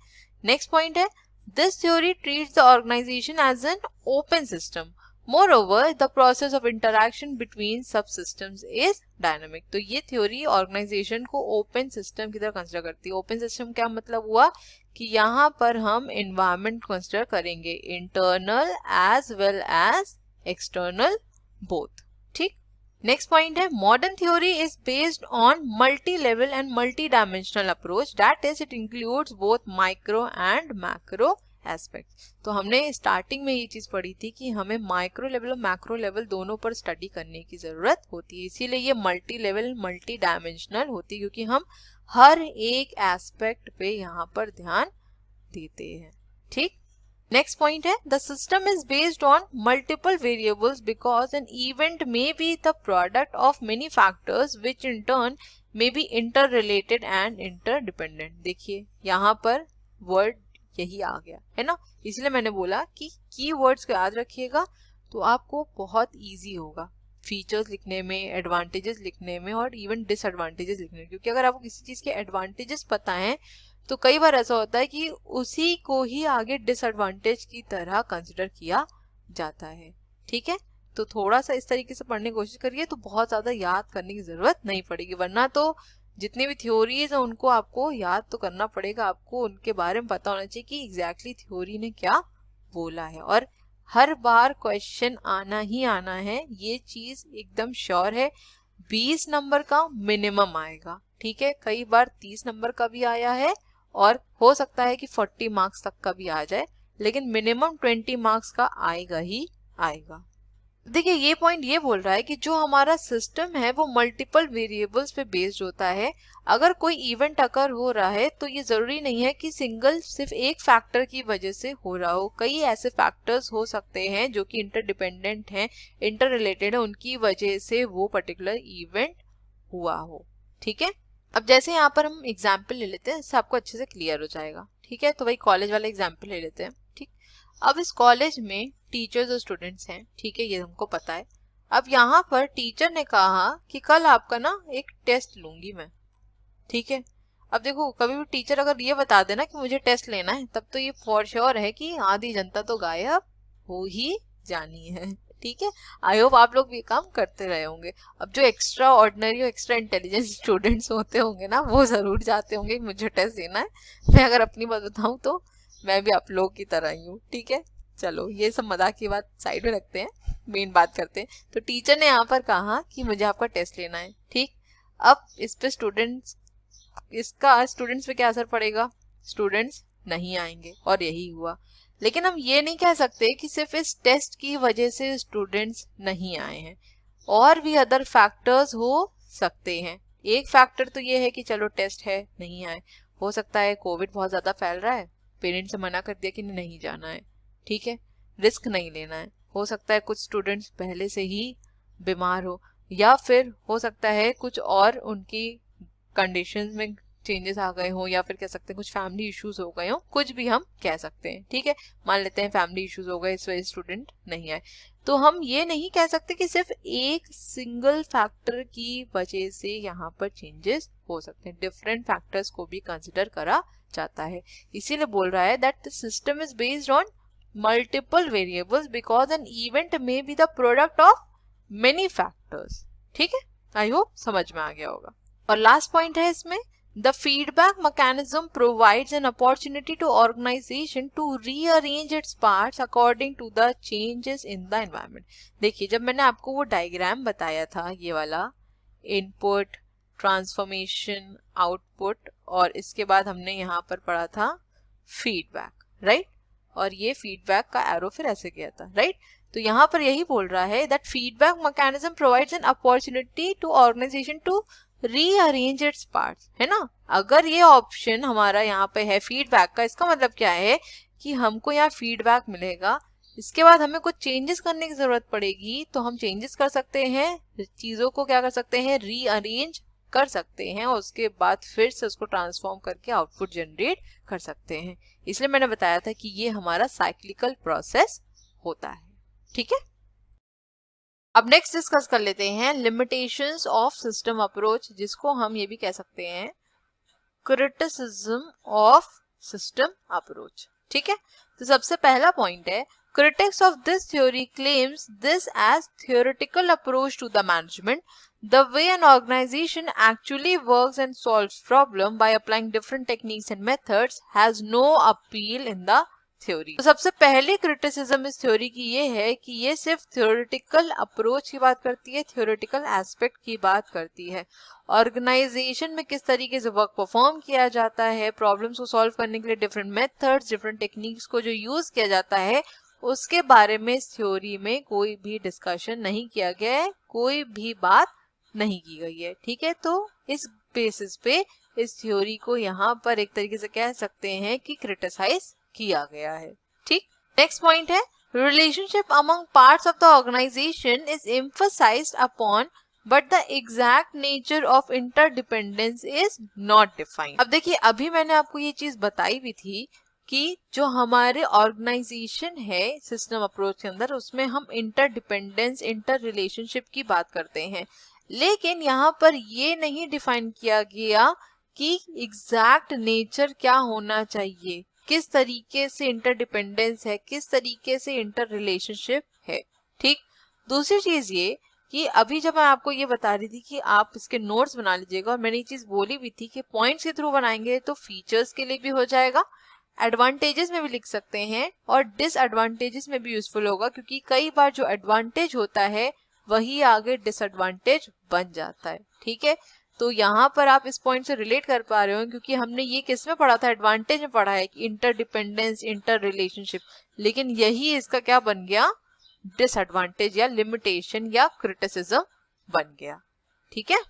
नेक्स्ट पॉइंट है, this theory treats the organization as an open system. Moreover, the process of interaction between subsystems is dynamic. तो ये थ्योरी ऑर्गेनाइजेशन को ओपन सिस्टम की तरह कंसिडर करती है. ओपन सिस्टम क्या मतलब हुआ कि यहाँ पर हम एनवायरनमेंट कंसिडर करेंगे, internal as well as external both. ठीक. नेक्स्ट पॉइंट है, modern theory is based on multi level and multi dimensional approach. That is it includes both micro and macro aspect. तो हमने स्टार्टिंग में ये चीज पढ़ी थी कि हमें माइक्रो लेवल और मैक्रो लेवल दोनों पर स्टडी करने की जरूरत होती है. इसीलिए ये मल्टी लेवल मल्टी डायमेंशनल होती है, क्योंकि हम हर एक एस्पेक्ट पे यहाँ पर ध्यान देते हैं. ठीक. नेक्स्ट पॉइंट है, the system is based on multiple variables because an event may be the product of many factors which in turn may be inter related and interdependent. देखिए यहाँ पर वर्ड यही आ गया है ना, इसलिए मैंने बोला कि कीवर्ड्स को याद रखिएगा तो आपको बहुत इजी होगा फीचर्स लिखने में, एडवांटेजेस लिखने में और इवन डिसएडवांटेजेस लिखने में. क्योंकि अगर आपको किसी चीज के एडवांटेजेस पता है तो कई बार ऐसा होता है कि उसी को ही आगे डिसएडवांटेज की तरह कंसिडर किया जाता है. ठीक है. तो थोड़ा सा इस तरीके से पढ़ने की कोशिश करिए तो बहुत ज्यादा याद करने की जरूरत नहीं पड़ेगी, वरना तो जितनी भी थ्योरीज है उनको आपको याद तो करना पड़ेगा, आपको उनके बारे में पता होना चाहिए कि एग्जैक्टली थ्योरी ने क्या बोला है. और हर बार क्वेश्चन आना ही आना है, ये चीज एकदम श्योर है. 20 नंबर का मिनिमम आएगा. ठीक है. कई बार 30 नंबर का भी आया है और हो सकता है कि 40 मार्क्स तक का भी आ जाए, लेकिन मिनिमम 20 मार्क्स का आएगा ही आएगा. देखिए ये पॉइंट ये बोल रहा है कि जो हमारा सिस्टम है वो मल्टीपल वेरिएबल्स पे बेस्ड होता है. अगर कोई इवेंट अकर हो रहा है तो ये जरूरी नहीं है कि सिंगल सिर्फ एक फैक्टर की वजह से हो रहा हो. कई ऐसे फैक्टर्स हो सकते हैं जो कि इंटरडिपेंडेंट हैं, इंटर रिलेटेड है, उनकी वजह से वो पर्टिकुलर इवेंट हुआ हो. ठीक है. अब जैसे यहाँ पर हम एग्जाम्पल ले लेते हैं, इससे आपको अच्छे से क्लियर हो जाएगा. ठीक है. तो वही कॉलेज वाला एग्जाम्पल ले लेते हैं. ठीक. अब इस कॉलेज में टीचर्स और स्टूडेंट्स हैं. ठीक है. ये हमको पता है. अब यहाँ पर टीचर ने कहा कि कल आपका ना एक टेस्ट लूंगी मैं. ठीक है. अब देखो कभी भी टीचर अगर ये बता देना कि मुझे टेस्ट लेना है, तब तो ये फॉर श्योर है कि आधी जनता तो गायब हो ही जानी है. ठीक है. आई होप आप लोग भी काम करते रहे होंगे. अब जो एक्स्ट्रा ऑर्डिनरी और एक्स्ट्रा इंटेलिजेंट स्टूडेंट्स होते होंगे ना, वो जरूर जाते होंगे कि मुझे टेस्ट देना है. मैं अगर अपनी बात बताऊं तो मैं भी आप लोग की तरह ही हूँ. ठीक है. चलो ये सब मजाक की बात साइड में रखते हैं, मेन बात करते हैं. तो टीचर ने यहाँ पर कहा कि मुझे आपका टेस्ट लेना है. ठीक. अब इस पे स्टूडेंट्स पे क्या असर पड़ेगा, स्टूडेंट्स नहीं आएंगे और यही हुआ. लेकिन हम ये नहीं कह सकते कि सिर्फ इस टेस्ट की वजह से स्टूडेंट्स नहीं आए हैं, और भी अदर फैक्टर्स हो सकते हैं. एक फैक्टर तो ये है कि चलो टेस्ट है नहीं आए, हो सकता है कोविड बहुत ज्यादा फैल रहा है, पेरेंट्स से मना कर दिया कि नहीं जाना है. ठीक है. रिस्क नहीं लेना है. हो सकता है कुछ स्टूडेंट्स पहले से ही बीमार हो, या फिर हो सकता है कुछ और उनकी कंडीशंस में चेंजेस आ गए हो, या फिर कह सकते हैं कुछ फैमिली इश्यूज हो गए हो, कुछ भी हम कह सकते हैं. ठीक है. मान लेते हैं फैमिली इश्यूज हो गए, इस वजह से स्टूडेंट नहीं आए. तो हम ये नहीं कह सकते कि सिर्फ एक सिंगल फैक्टर की वजह से यहाँ पर चेंजेस हो सकते हैं. डिफरेंट फैक्टर्स को भी कंसिडर करा जाता है. इसीलिए बोल रहा है that the system is based on multiple variables because an event may be the product of many factors. ठीक है. आई होप समझ में आ गया होगा. और लास्ट पॉइंट है इसमें, the feedback mechanism provides an opportunity to organization to rearrange its parts according to the changes in the environment. देखिए जब मैंने आपको वो डायग्राम बताया था, ये वाला इनपुट, ट्रांसफॉर्मेशन, आउटपुट, और इसके बाद हमने यहाँ पर पढ़ा था फीडबैक, राइट. और ये फीडबैक का एरो फिर ऐसे गया था, राइट. तो यहाँ पर यही बोल रहा है that feedback mechanism provides an opportunity to organization to rearrange its parts, है ना. अगर ये ऑप्शन हमारा यहाँ पे है फीडबैक का, इसका मतलब क्या है कि हमको यहाँ फीडबैक मिलेगा, इसके बाद हमें कुछ चेंजेस करने की जरूरत पड़ेगी, तो हम चेंजेस कर सकते हैं, चीजों को क्या कर सकते हैं, रीअरेंज कर सकते हैं और उसके बाद फिर से उसको ट्रांसफॉर्म करके आउटपुट जनरेट कर सकते हैं। इसलिए मैंने बताया था कि ये हमारा साइक्लिकल प्रोसेस होता है। ठीक है, अब नेक्स्ट डिस्कस कर लेते हैं लिमिटेशंस ऑफ सिस्टम अप्रोच, जिसको हम ये भी कह सकते हैं क्रिटिसिज्म ऑफ सिस्टम अप्रोच। ठीक है, तो सबसे पहला पॉइंट है, critics of this theory claims this as theoretical approach to the management. The way an organization actually works and solves problem by applying different techniques and methods has no appeal in the theory. तो सबसे पहली criticism इस theory की ये है कि ये सिर्फ थ्योरेटिकल अप्रोच की बात करती है, थ्योरेटिकल एस्पेक्ट की बात करती है। ऑर्गेनाइजेशन में किस तरीके से वर्क परफॉर्म किया जाता है, प्रॉब्लम्स को सॉल्व करने के लिए डिफरेंट मेथड्स, डिफरेंट टेक्निक्स को जो यूज किया जाता है, उसके बारे में इस थ्योरी में कोई भी डिस्कशन नहीं किया गया है, कोई भी बात नहीं की गई है। ठीक है, तो इस बेसिस पे इस थ्योरी को यहाँ पर एक तरीके से कह सकते हैं कि क्रिटिसाइज किया गया है। ठीक, नेक्स्ट पॉइंट है, relationship among parts of the organisation is emphasised upon but the exact nature of interdependence is not defined. अब देखिए, अभी मैंने आपको ये चीज बताई भी थी कि जो हमारे ऑर्गेनाइजेशन है सिस्टम अप्रोच के अंदर, उसमें हम इंटरडिपेंडेंस, इंटर रिलेशनशिप की बात करते हैं, लेकिन यहाँ पर ये नहीं डिफाइन किया गया कि एग्जैक्ट नेचर क्या होना चाहिए, किस तरीके से इंटरडिपेंडेंस है, किस तरीके से इंटर रिलेशनशिप है। ठीक, दूसरी चीज ये कि अभी जब मैं आपको ये बता रही थी कि आप इसके नोट्स बना लीजिएगा, और मैंने ये चीज बोली भी थी कि पॉइंट्स के थ्रू बनाएंगे तो फीचर्स के लिए भी हो जाएगा, एडवांटेजेस में भी लिख सकते हैं और डिसएडवांटेजेस में भी यूजफुल होगा, क्योंकि कई बार जो एडवांटेज होता है वही आगे डिसएडवांटेज बन जाता है। ठीक है, तो यहाँ पर आप इस पॉइंट से रिलेट कर पा रहे हो, क्योंकि हमने ये किस में पढ़ा था, एडवांटेज में पढ़ा है कि इंटरडिपेंडेंस, इंटर रिलेशनशिप, लेकिन यही इसका क्या बन गया, डिसएडवांटेज या लिमिटेशन या क्रिटिसिज्म बन गया। ठीक है,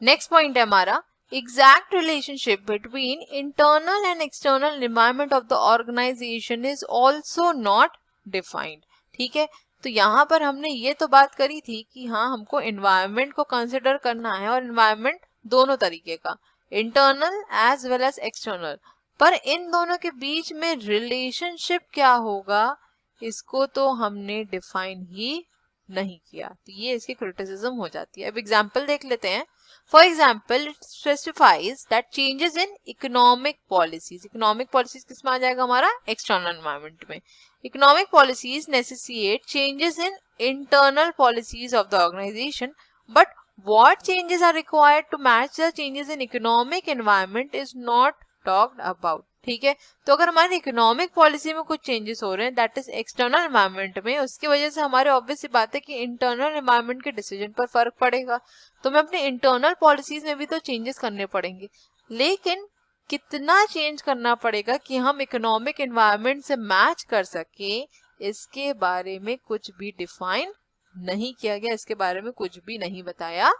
नेक्स्ट पॉइंट है हमारा, exact relationship between internal and external environment of the organization is also not defined। ठीक है, तो यहाँ पर हमने ये तो बात करी थी कि हाँ, हमको environment को कंसिडर करना है, और environment दोनों तरीके का, internal as well as external, पर इन दोनों के बीच में रिलेशनशिप क्या होगा इसको तो हमने डिफाइन ही नहीं किया, तो ये इसकी क्रिटिसिज्म हो जाती है। अब एग्जाम्पल देख लेते हैं। For example, it specifies that changes in economic policies. Economic policies किस में आ जाएगा हमारा, external environment में। Economic policies necessitate changes in internal policies of the organization, but what changes are required to match the changes in economic environment is not talked about। ठीक है, तो अगर हमारी इकोनॉमिक पॉलिसी में कुछ चेंजेस हो रहे हैं, दैट इज एक्सटर्नल एनवायरनमेंट में, उसकी वजह से हमारे ऑब्वियस सी बात है कि इंटरनल एनवायरनमेंट के डिसीजन पर फर्क पड़ेगा, तो मैं अपने इंटरनल पॉलिसीज में भी तो चेंजेस करने पड़ेंगे, लेकिन कितना चेंज करना पड़ेगा कि हम इकोनॉमिक एनवायरनमेंट से मैच कर सके, इसके बारे में कुछ भी डिफाइन नहीं किया गया, इसके बारे में कुछ भी नहीं बताया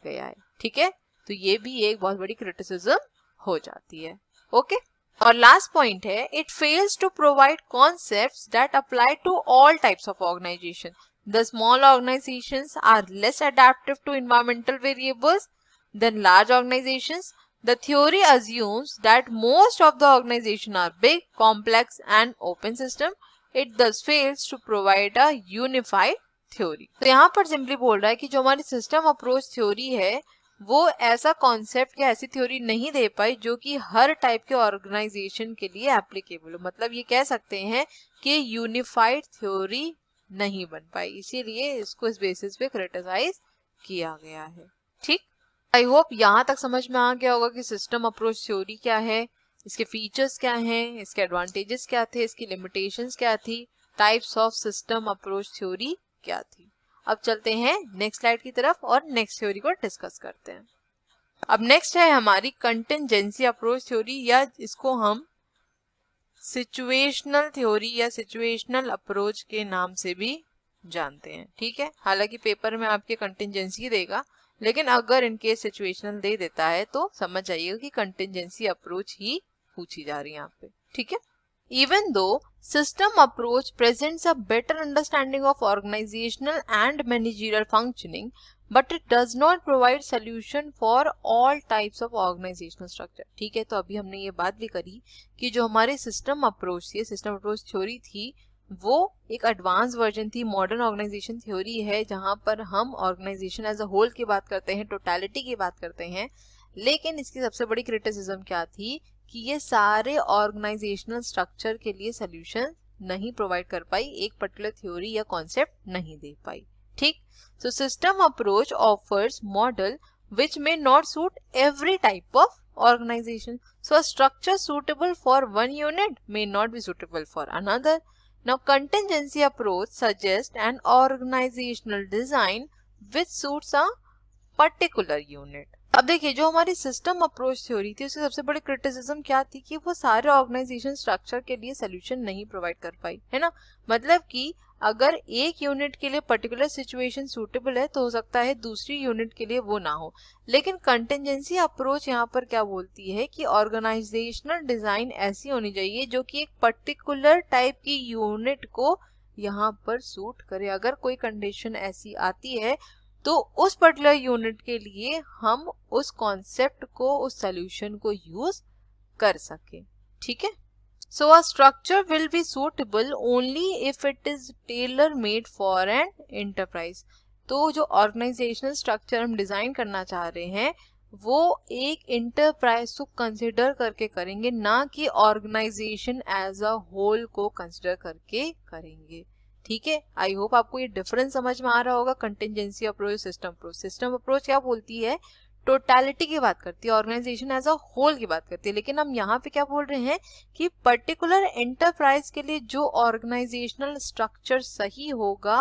गया है। ठीक है, तो ये भी एक बहुत बड़ी क्रिटिसिज्म हो जाती है। ओके, और लास्ट पॉइंट है, it fails to provide concepts that apply to all types of organization. The small organizations are less adaptive to environmental variables than large organizations. The theory assumes that most of the organizations are big, complex and open system. It thus fails to provide a unified theory. तो यहाँ पर simply बोल रहा है कि जो हमारी system approach theory है वो ऐसा कॉन्सेप्ट या ऐसी थ्योरी नहीं दे पाई जो कि हर टाइप के ऑर्गेनाइजेशन के लिए एप्लीकेबल हो। मतलब ये कह सकते हैं कि यूनिफाइड थ्योरी नहीं बन पाई, इसीलिए इसको इस बेसिस पे क्रिटिसाइज किया गया है। ठीक, आई होप यहाँ तक समझ में आ गया होगा कि सिस्टम अप्रोच थ्योरी क्या है, इसके फीचर्स क्या हैं, इसके एडवांटेजेस क्या थे, इसकी लिमिटेशंस क्या थी, types of system approach theory क्या थी। अब चलते हैं नेक्स्ट स्लाइड की तरफ और नेक्स्ट थ्योरी को डिस्कस करते हैं। अब नेक्स्ट है हमारी कंटिंजेंसी अप्रोच थ्योरी, या इसको हम सिचुएशनल थ्योरी या सिचुएशनल अप्रोच के नाम से भी जानते हैं। ठीक है, हालांकि पेपर में आपके कंटिंजेंसी देगा, लेकिन अगर इनके सिचुएशनल दे देता है तो समझ जाइएगा कि कंटिंजेंसी अप्रोच ही पूछी जा रही है यहाँ पे। ठीक है, even though system approach presents a better understanding of organizational and managerial functioning, but it does not provide solution for all types of organizational structure. ठीक है, तो अभी हमने ये बात भी करी कि जो हमारी सिस्टम अप्रोच थी, सिस्टम अप्रोच थ्योरी थी, वो एक एडवांस वर्जन थी, मॉडर्न ऑर्गेनाइजेशन थ्योरी है, जहां पर हम ऑर्गेनाइजेशन एज अ होल की बात करते हैं, टोटलिटी की बात करते हैं। लेकिन इसकी सबसे बड़ी क्रिटिसिज्म क्या थी कि ये सारे ऑर्गेनाइजेशनल स्ट्रक्चर के लिए सोल्यूशन नहीं प्रोवाइड कर पाई, एक पर्टिकुलर थ्योरी या कॉन्सेप्ट नहीं दे पाई। ठीक, so system approach offers model which may not suit every type of organization. So a structure suitable for one unit may not be suitable for another. Now contingency approach suggests an organizational design which suits a particular unit. अब देखिए, जो हमारी system approach theory थी उसकी सबसे बड़ी criticism क्या थी कि वो सारे ऑर्गेनाइजेशन स्ट्रक्चर के लिए सोल्यूशन नहीं प्रोवाइड कर पाई, है ना। मतलब कि अगर एक यूनिट के लिए पर्टिकुलर सिचुएशन सूटेबल है तो हो सकता है दूसरी यूनिट के लिए वो ना हो। लेकिन कंटिजेंसी अप्रोच यहाँ पर क्या बोलती है कि ऑर्गेनाइजेशनल डिजाइन ऐसी होनी चाहिए जो कि एक पर्टिकुलर टाइप की यूनिट को यहाँ पर सूट करे। अगर कोई कंडीशन ऐसी आती है तो उस पर्टिकुलर यूनिट के लिए हम उस कॉन्सेप्ट को, उस सॉल्यूशन को यूज कर सके। ठीक है, so a structure will be suitable only if it is tailor made for an enterprise. तो जो ऑर्गेनाइजेशनल स्ट्रक्चर हम डिजाइन करना चाह रहे हैं वो एक एंटरप्राइज को कंसिडर करके करेंगे, ना कि ऑर्गेनाइजेशन एज अ होल को कंसिडर करके करेंगे। ठीक है, आई होप आपको ये डिफरेंस समझ में आ रहा होगा contingency approach, system approach. System approach क्या बोलती है, टोटलिटी की बात करती है, ऑर्गेनाइजेशन एज अ होल की बात करती है। लेकिन हम यहाँ पे क्या बोल रहे हैं कि पर्टिकुलर एंटरप्राइज के लिए जो ऑर्गेनाइजेशनल स्ट्रक्चर सही होगा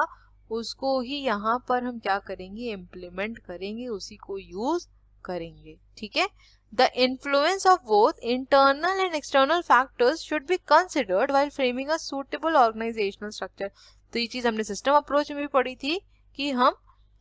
उसको ही यहाँ पर हम क्या करेंगे, इम्प्लीमेंट करेंगे, उसी को यूज करेंगे। ठीक है, the influence of both internal and external factors should be considered while framing a suitable organizational structure. तो ये चीज हमने सिस्टम अप्रोच में भी पढ़ी थी कि हम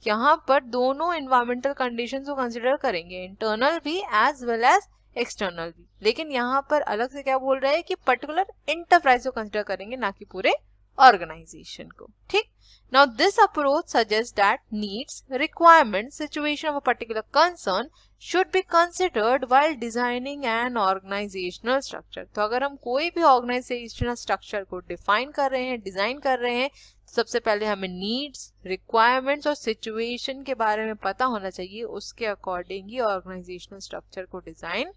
यहाँ पर दोनों एनवायरमेंटल कंडीशंस को कंसिडर करेंगे, इंटरनल भी एज वेल एज एक्सटर्नल भी। लेकिन यहाँ पर अलग से क्या बोल रहे हैं कि पर्टिकुलर एंटरप्राइज को कंसिडर करेंगे, ना कि पूरे ऑर्गेनाइजेशन को। ठीक, now this approach suggests that needs, requirements, situation of a particular concern should be considered while designing an organizational structure. तो अगर हम कोई भी ऑर्गेनाइजेशनल स्ट्रक्चर को डिफाइन कर रहे हैं, डिजाइन कर रहे हैं, सबसे पहले हमें नीड्स, रिक्वायरमेंट्स और सिचुएशन के बारे में पता होना चाहिए, उसके अकॉर्डिंग ही ऑर्गेनाइजेशनल स्ट्रक्चर को डिजाइन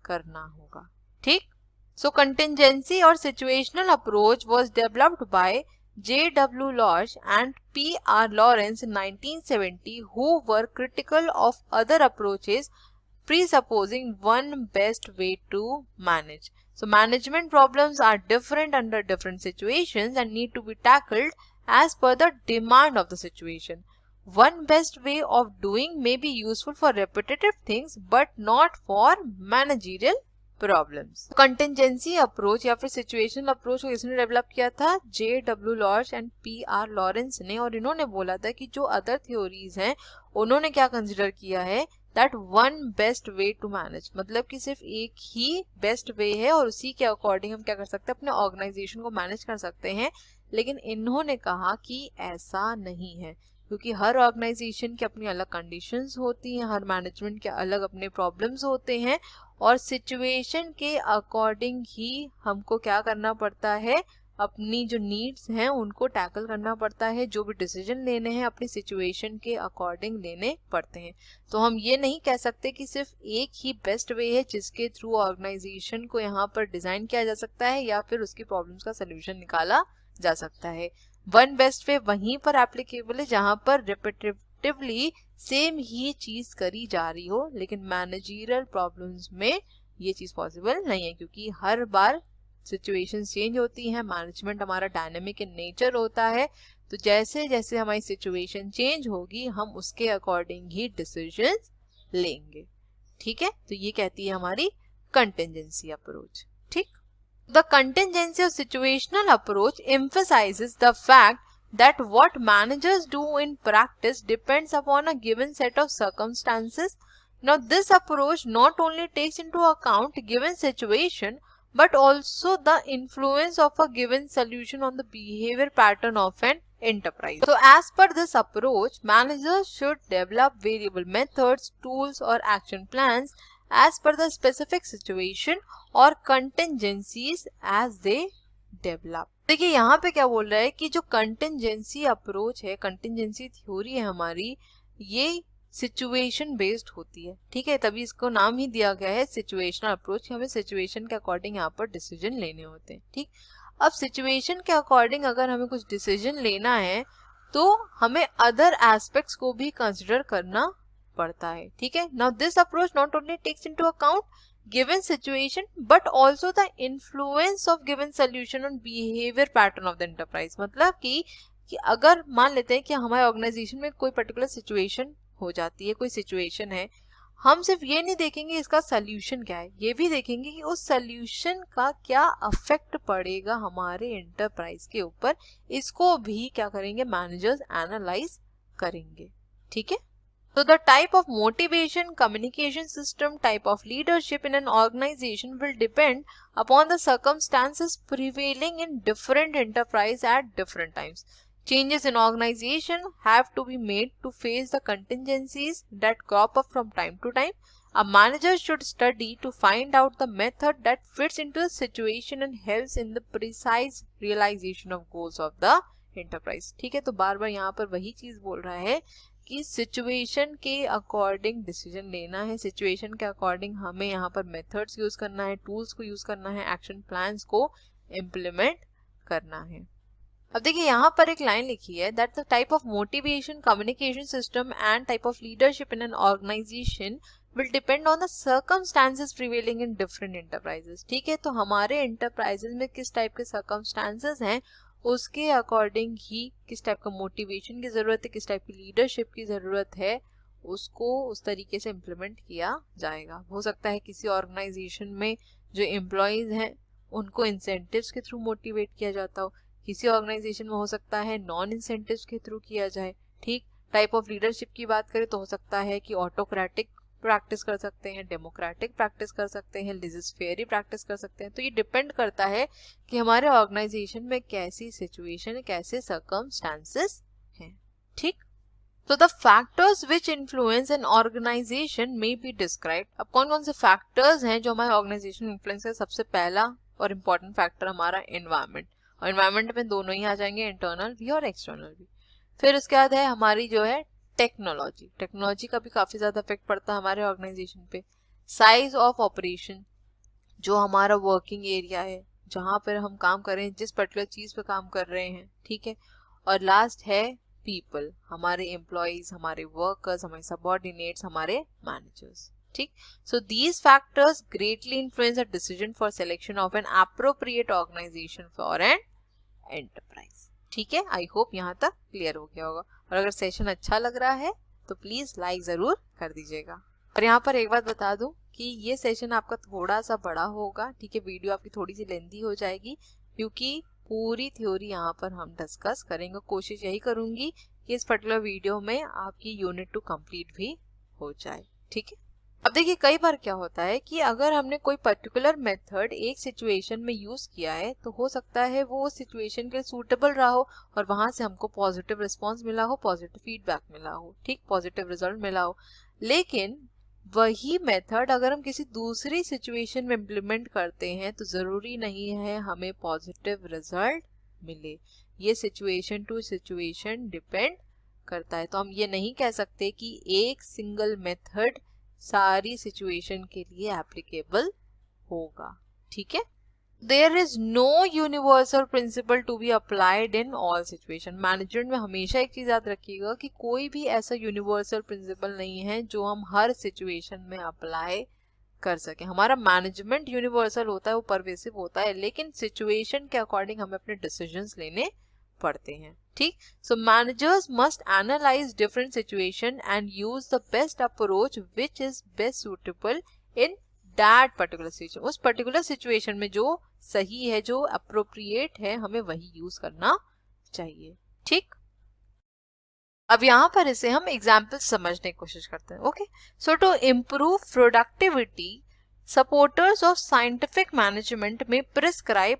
करना होगा। ठीक, so contingency or situational approach was developed by J.W. Lodge and P.R. Lawrence in 1970, who were critical of other approaches presupposing one best way to manage. So management problems are different under different situations and need to be tackled as per the demand of the situation. One best way of doing may be useful for repetitive things but not for managerial problems. Contingency approach या फिर situational approach को इसने develop किया था J.W. Large and P.R. Lawrence ने, और इन्होंने बोला था कि जो अदर थ्योरीज हैं उन्होंने क्या कंसिडर किया है, that one best way to manage, मतलब कि सिर्फ एक ही बेस्ट वे है और उसी के अकॉर्डिंग हम क्या कर सकते हैं, अपने ऑर्गेनाइजेशन को मैनेज कर सकते हैं। लेकिन इन्होंने कहा कि ऐसा नहीं है, क्योंकि हर ऑर्गेनाइजेशन की अपनी अलग कंडीशंस होती हैं, हर मैनेजमेंट के अलग अपने प्रॉब्लम्स होते हैं और सिचुएशन के अकॉर्डिंग ही हमको क्या करना पड़ता है, अपनी जो नीड्स हैं उनको टैकल करना पड़ता है, जो भी डिसीजन लेने हैं अपनी सिचुएशन के अकॉर्डिंग लेने पड़ते हैं। तो हम ये नहीं कह सकते कि सिर्फ एक ही बेस्ट वे है जिसके थ्रू ऑर्गेनाइजेशन को यहाँ पर डिजाइन किया जा सकता है या फिर उसकी प्रॉब्लम्स का सोल्यूशन निकाला जा सकता है। वन बेस्ट वे वहीं पर एप्लीकेबल है जहां पर रिपीटेटिवली सेम ही चीज करी जा रही हो, लेकिन मैनेजरियल प्रॉब्लम्स में ये चीज पॉसिबल नहीं है, क्योंकि हर बार सिचुएशन चेंज होती है, मैनेजमेंट हमारा डायनेमिक इन नेचर होता है, तो जैसे जैसे हमारी सिचुएशन चेंज होगी हम उसके अकॉर्डिंग ही डिसीजन लेंगे। ठीक है, तो ये कहती है हमारी कंटिजेंसी अप्रोच। ठीक, the contingency or situational approach emphasizes the fact that what managers do in practice depends upon a given set of circumstances. Now this approach not only takes into account given situation but also the influence of a given solution on the behavior pattern of an enterprise. So as per this approach, managers should develop variable methods, tools or action plans as per the specific situation or contingencies as they develop. देखिए यहाँ पे क्या बोल रहा है कि जो contingency approach है, कंटिंजेंसी थ्योरी है हमारी, ये सिचुएशन बेस्ड होती है, ठीक है, तभी इसको नाम ही दिया गया है सिचुएशनल अप्रोच। हमें सिचुएशन के अकॉर्डिंग यहाँ पर डिसीजन लेने होते हैं, ठीक। अब सिचुएशन के अकॉर्डिंग अगर हमें कुछ डिसीजन लेना है तो हमें अदर एस्पेक्ट्स को भी कंसिडर करना पड़ता है, ठीक है। Now this approach not only takes into account given situation but also the influence of given solution on behavior pattern of the enterprise। मतलब कि अगर मान लेते हैं कि हमारे ऑर्गेनाइजेशन में कोई पर्टिकुलर सिचुएशन हो जाती है, कोई सिचुएशन है, हम सिर्फ ये नहीं देखेंगे इसका सल्यूशन क्या है, ये भी देखेंगे कि उस सल्यूशन का क्या अफेक्ट पड़ेगा हमारे एंटरप्राइज के ऊपर, इसको भी क्या करेंगे, मैनेजर्स एनालाइज करेंगे, ठीक है। So the type of motivation, communication system, type of leadership in an organization will depend upon the circumstances prevailing in different enterprise at different times. Changes in organization have to be made to face the contingencies that crop up from time to time. A manager should study to find out the method that fits into the situation and helps in the precise realization of goals of the enterprise। ठीक है, तो बार बार यहाँ पर वही चीज बोल रहा है कि सिचुएशन के अकॉर्डिंग डिसीजन लेना है, सिचुएशन के अकॉर्डिंग हमें यहाँ पर मेथड्स यूज करना है, टूल्स को यूज करना है, एक्शन प्लान्स को इम्प्लीमेंट करना है। अब देखिए यहाँ पर एक लाइन लिखी है that the type of motivation, communication system and type of leadership in an organization will depend on the circumstances prevailing in different enterprises. ठीक है, तो हमारे एंटरप्राइजेस में किस टाइप के सर्कमस्टांसेस हैं उसके अकॉर्डिंग ही किस टाइप का मोटिवेशन की ज़रूरत है, किस टाइप की लीडरशिप की ज़रूरत है, उसको उस तरीके से इम्प्लीमेंट किया जाएगा। हो सकता है किसी ऑर्गेनाइजेशन में जो एम्प्लॉयज़ हैं उनको इंसेंटिव्स के थ्रू मोटिवेट किया जाता हो, किसी ऑर्गेनाइजेशन में हो सकता है नॉन इंसेंटिव्स के थ्रू किया जाए। ठीक, टाइप ऑफ लीडरशिप की बात करें तो हो सकता है कि ऑटोक्रेटिक प्रैक्टिस कर सकते हैं, डेमोक्रेटिक प्रैक्टिस कर सकते हैं, लेजिस्लेटिव प्रैक्टिस कर सकते हैं। तो ये डिपेंड करता है कि हमारे ऑर्गेनाइजेशन में कैसी सिचुएशन है, कैसे सर्कमस्टांसेस हैं। ठीक, तो the factors which influence an organization में बी डिस्क्राइब। अब कौन कौन से फैक्टर्स हैं जो हमारे ऑर्गेनाइजेशन इन्फ्लुएंस है? सबसे पहला और इम्पॉर्टेंट फैक्टर हमारा एनवायरमेंट, और एनवायरमेंट में दोनों ही आ जाएंगे, इंटरनल भी और एक्सटर्नल भी। फिर उसके बाद है हमारी जो है टेक्नोलॉजी, टेक्नोलॉजी का भी काफ़ी ज़्यादा इफेक्ट पड़ता है हमारे ऑर्गेनाइजेशन पे। साइज ऑफ ऑपरेशन, जो हमारा वर्किंग एरिया है, जहाँ पर हम काम कर रहे हैं, जिस पर्टिकुलर चीज़ पे काम कर रहे हैं, ठीक है। और लास्ट है पीपल, हमारे एम्प्लॉयज, हमारे वर्कर्स, हमारे सबऑर्डिनेट्स, हमारे मैनेजर्स। ठीक, so these factors greatly influence the decision for selection of an appropriate organization for an enterprise. ठीक है, आई होप यहाँ तक क्लियर हो गया होगा। और अगर सेशन अच्छा लग रहा है तो प्लीज लाइक जरूर कर दीजिएगा। और यहाँ पर एक बात बता दूं कि ये सेशन आपका थोड़ा सा बड़ा होगा, ठीक है, वीडियो आपकी थोड़ी सी लेंथी हो जाएगी क्योंकि पूरी थ्योरी यहाँ पर हम डिस्कस करेंगे। कोशिश यही करूंगी कि इस पर्टिकुलर वीडियो में आपकी यूनिट 2 कंप्लीट भी हो जाए। ठीक है, अब देखिए कई बार क्या होता है कि अगर हमने कोई पर्टिकुलर मेथड एक सिचुएशन में यूज किया है तो हो सकता है वो सिचुएशन के लिए सूटेबल रहा हो और वहां से हमको पॉजिटिव रिस्पांस मिला हो, पॉजिटिव फीडबैक मिला हो, ठीक, पॉजिटिव रिजल्ट मिला हो। लेकिन वही मेथड अगर हम किसी दूसरी सिचुएशन में इम्प्लीमेंट करते हैं तो जरूरी नहीं है हमें पॉजिटिव रिजल्ट मिले। ये सिचुएशन टू सिचुएशन डिपेंड करता है। तो हम ये नहीं कह सकते कि एक सिंगल मेथड सारी सिचुएशन के लिए एप्लीकेबल होगा। ठीक है, there is no universal principle to be applied in all situation. Management में हमेशा एक चीज याद रखिएगा कि कोई भी ऐसा यूनिवर्सल प्रिंसिपल नहीं है जो हम हर सिचुएशन में अप्लाई कर सके। हमारा मैनेजमेंट यूनिवर्सल होता है, वो परवेसिव होता है, लेकिन सिचुएशन के अकॉर्डिंग हमें अपने डिसीजंस लेने पड़ते हैं। ठीक, so managers must analyse different situation and use the best approach which is best suitable in that particular situation. उस पर्टिकुलर सिचुएशन में जो सही है, जो अप्रोप्रिएट है, हमें वही यूज करना चाहिए। ठीक, अब यहाँ पर इसे हम एग्जाम्पल समझने की कोशिश करते हैं। Okay, so to improve productivity supporters of scientific management में prescribe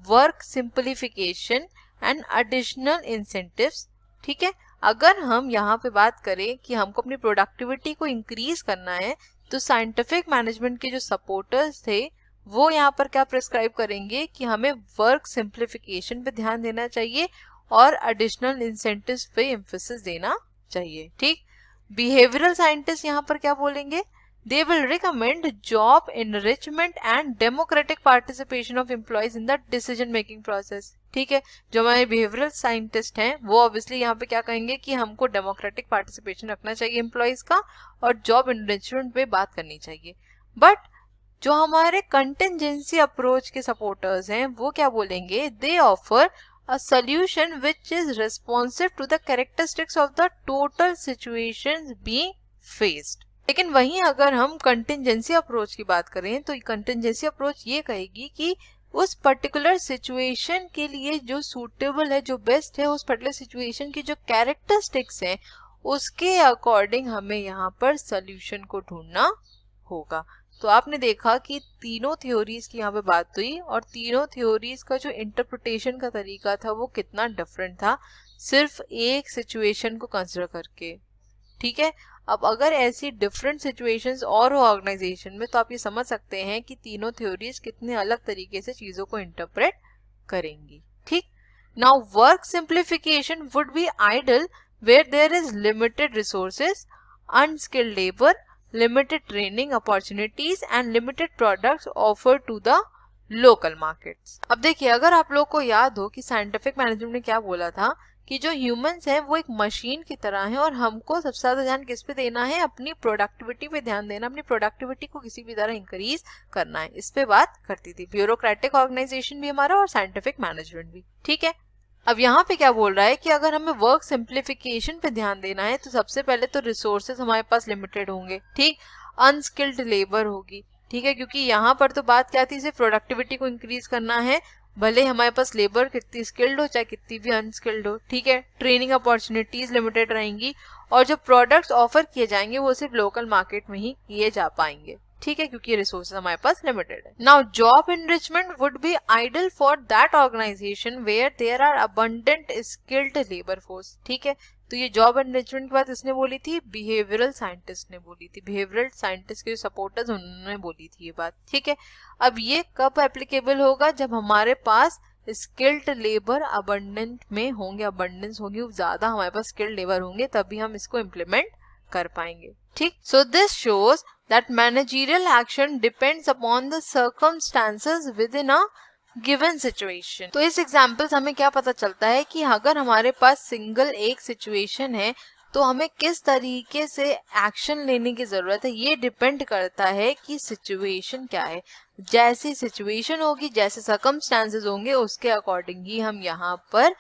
work simplification and additional incentives. ठीक है, अगर हम यहाँ पे बात करें कि हमको अपनी प्रोडक्टिविटी को इंक्रीज करना है तो साइंटिफिक मैनेजमेंट के जो सपोर्टर्स थे वो यहाँ पर क्या प्रिस्क्राइब करेंगे कि हमें वर्क सिंप्लीफिकेशन पे ध्यान देना चाहिए और एडिशनल इंसेंटिव्स पे एम्फेसिस देना चाहिए। ठीक, बिहेवियरल साइंटिस्ट यहाँ पर क्या बोलेंगे, they will recommend job enrichment and democratic participation of employees in the decision making process। ठीक है, जो हमारे बिहेवियरल साइंटिस्ट हैं वो ऑब्वियसली यहाँ पे क्या कहेंगे कि हमको डेमोक्रेटिक पार्टिसिपेशन रखना चाहिए एम्प्लॉयज का और जॉब एनरिचमेंट पे बात करनी चाहिए। बट जो हमारे कंटिजेंसी अप्रोच के सपोर्टर्स हैं वो क्या बोलेंगे, दे offer a solution which is responsive to the characteristics of the total situations being faced। लेकिन वहीं अगर हम कंटिजेंसी अप्रोच की बात करें तो कंटिजेंसी अप्रोच ये कहेगी कि उस पर्टिकुलर सिचुएशन के लिए जो सूटेबल है, जो बेस्ट है, उस पर्टिकुलर सिचुएशन की जो कैरेक्टरिस्टिक्स हैं उसके अकॉर्डिंग हमें यहाँ पर सोल्यूशन को ढूंढना होगा। तो आपने देखा कि तीनों थ्योरीज की यहाँ पे बात हुई और तीनों थ्योरीज का जो इंटरप्रिटेशन का तरीका था वो कितना डिफरेंट था सिर्फ एक सिचुएशन को कंसिडर करके। ठीक है, अब अगर ऐसी डिफरेंट सिचुएशंस और हो ऑर्गेनाइजेशन में तो आप ये समझ सकते हैं कि तीनों थ्योरीज कितने अलग तरीके से चीजों को इंटरप्रेट करेंगी। ठीक, now work simplification would be ideal where there is limited resources, unskilled labour, limited training opportunities and limited products offered to the local markets। अब देखिए, अगर आप लोग को याद हो कि साइंटिफिक मैनेजमेंट ने क्या बोला था कि जो ह्यूमंस हैं वो एक मशीन की तरह हैं और हमको सबसे ज्यादा ध्यान किस पे देना है, अपनी प्रोडक्टिविटी पे ध्यान देना, अपनी प्रोडक्टिविटी को किसी भी तरह इंक्रीज करना है, इस पे बात करती थी ब्यूरोक्रेटिक ऑर्गेनाइजेशन भी हमारा और साइंटिफिक मैनेजमेंट भी। ठीक है, अब यहाँ पे क्या बोल रहा है कि अगर हमें वर्क सिंप्लीफिकेशन पे ध्यान देना है तो सबसे पहले तो रिसोर्सेज हमारे पास लिमिटेड होंगे। ठीक, अनस्किल्ड लेबर होगी। ठीक है, क्योंकि यहाँ पर तो बात क्या थी, सिर्फ प्रोडक्टिविटी को इंक्रीज करना है, भले हमारे पास लेबर कितनी स्किल्ड हो चाहे कितनी भी अनस्किल्ड हो। ठीक है, ट्रेनिंग अपॉर्चुनिटीज लिमिटेड रहेंगी और जो प्रोडक्ट्स ऑफर किए जाएंगे वो सिर्फ लोकल मार्केट में ही किए जा पाएंगे। ठीक है, क्योंकि रिसोर्सेज हमारे पास लिमिटेड है। Now job enrichment would be ideal for that organization where there are abundant skilled labour force. ठीक है, तो ये जॉब एनरिचमेंट की बात इसने बोली थी, बिहेवियरल साइंटिस्ट ने बोली थी, बिहेवियरल साइंटिस्ट के सपोर्टर्स उन्होंने बोली थी ये बात। ठीक है, अब ये कब एप्लीकेबल होगा, जब हमारे पास स्किल्ड लेबर अबंडेंट में होंगे, अबंडेंस होगी, ज्यादा हमारे पास स्किल्ड लेबर होंगे, तभी हम इसको इम्प्लीमेंट कर पाएंगे। ठीक, so this shows that managerial action depends upon the circumstances within a given situation। तो इस एग्जाम्पल से हमें क्या पता चलता है कि अगर हमारे पास सिंगल एक सिचुएशन है तो हमें किस तरीके से एक्शन लेने की जरूरत है, ये डिपेंड करता है कि सिचुएशन क्या है। जैसी सिचुएशन होगी, जैसे सर्कमस्टांसेस होंगे, उसके अकॉर्डिंग ही हम यहाँ पर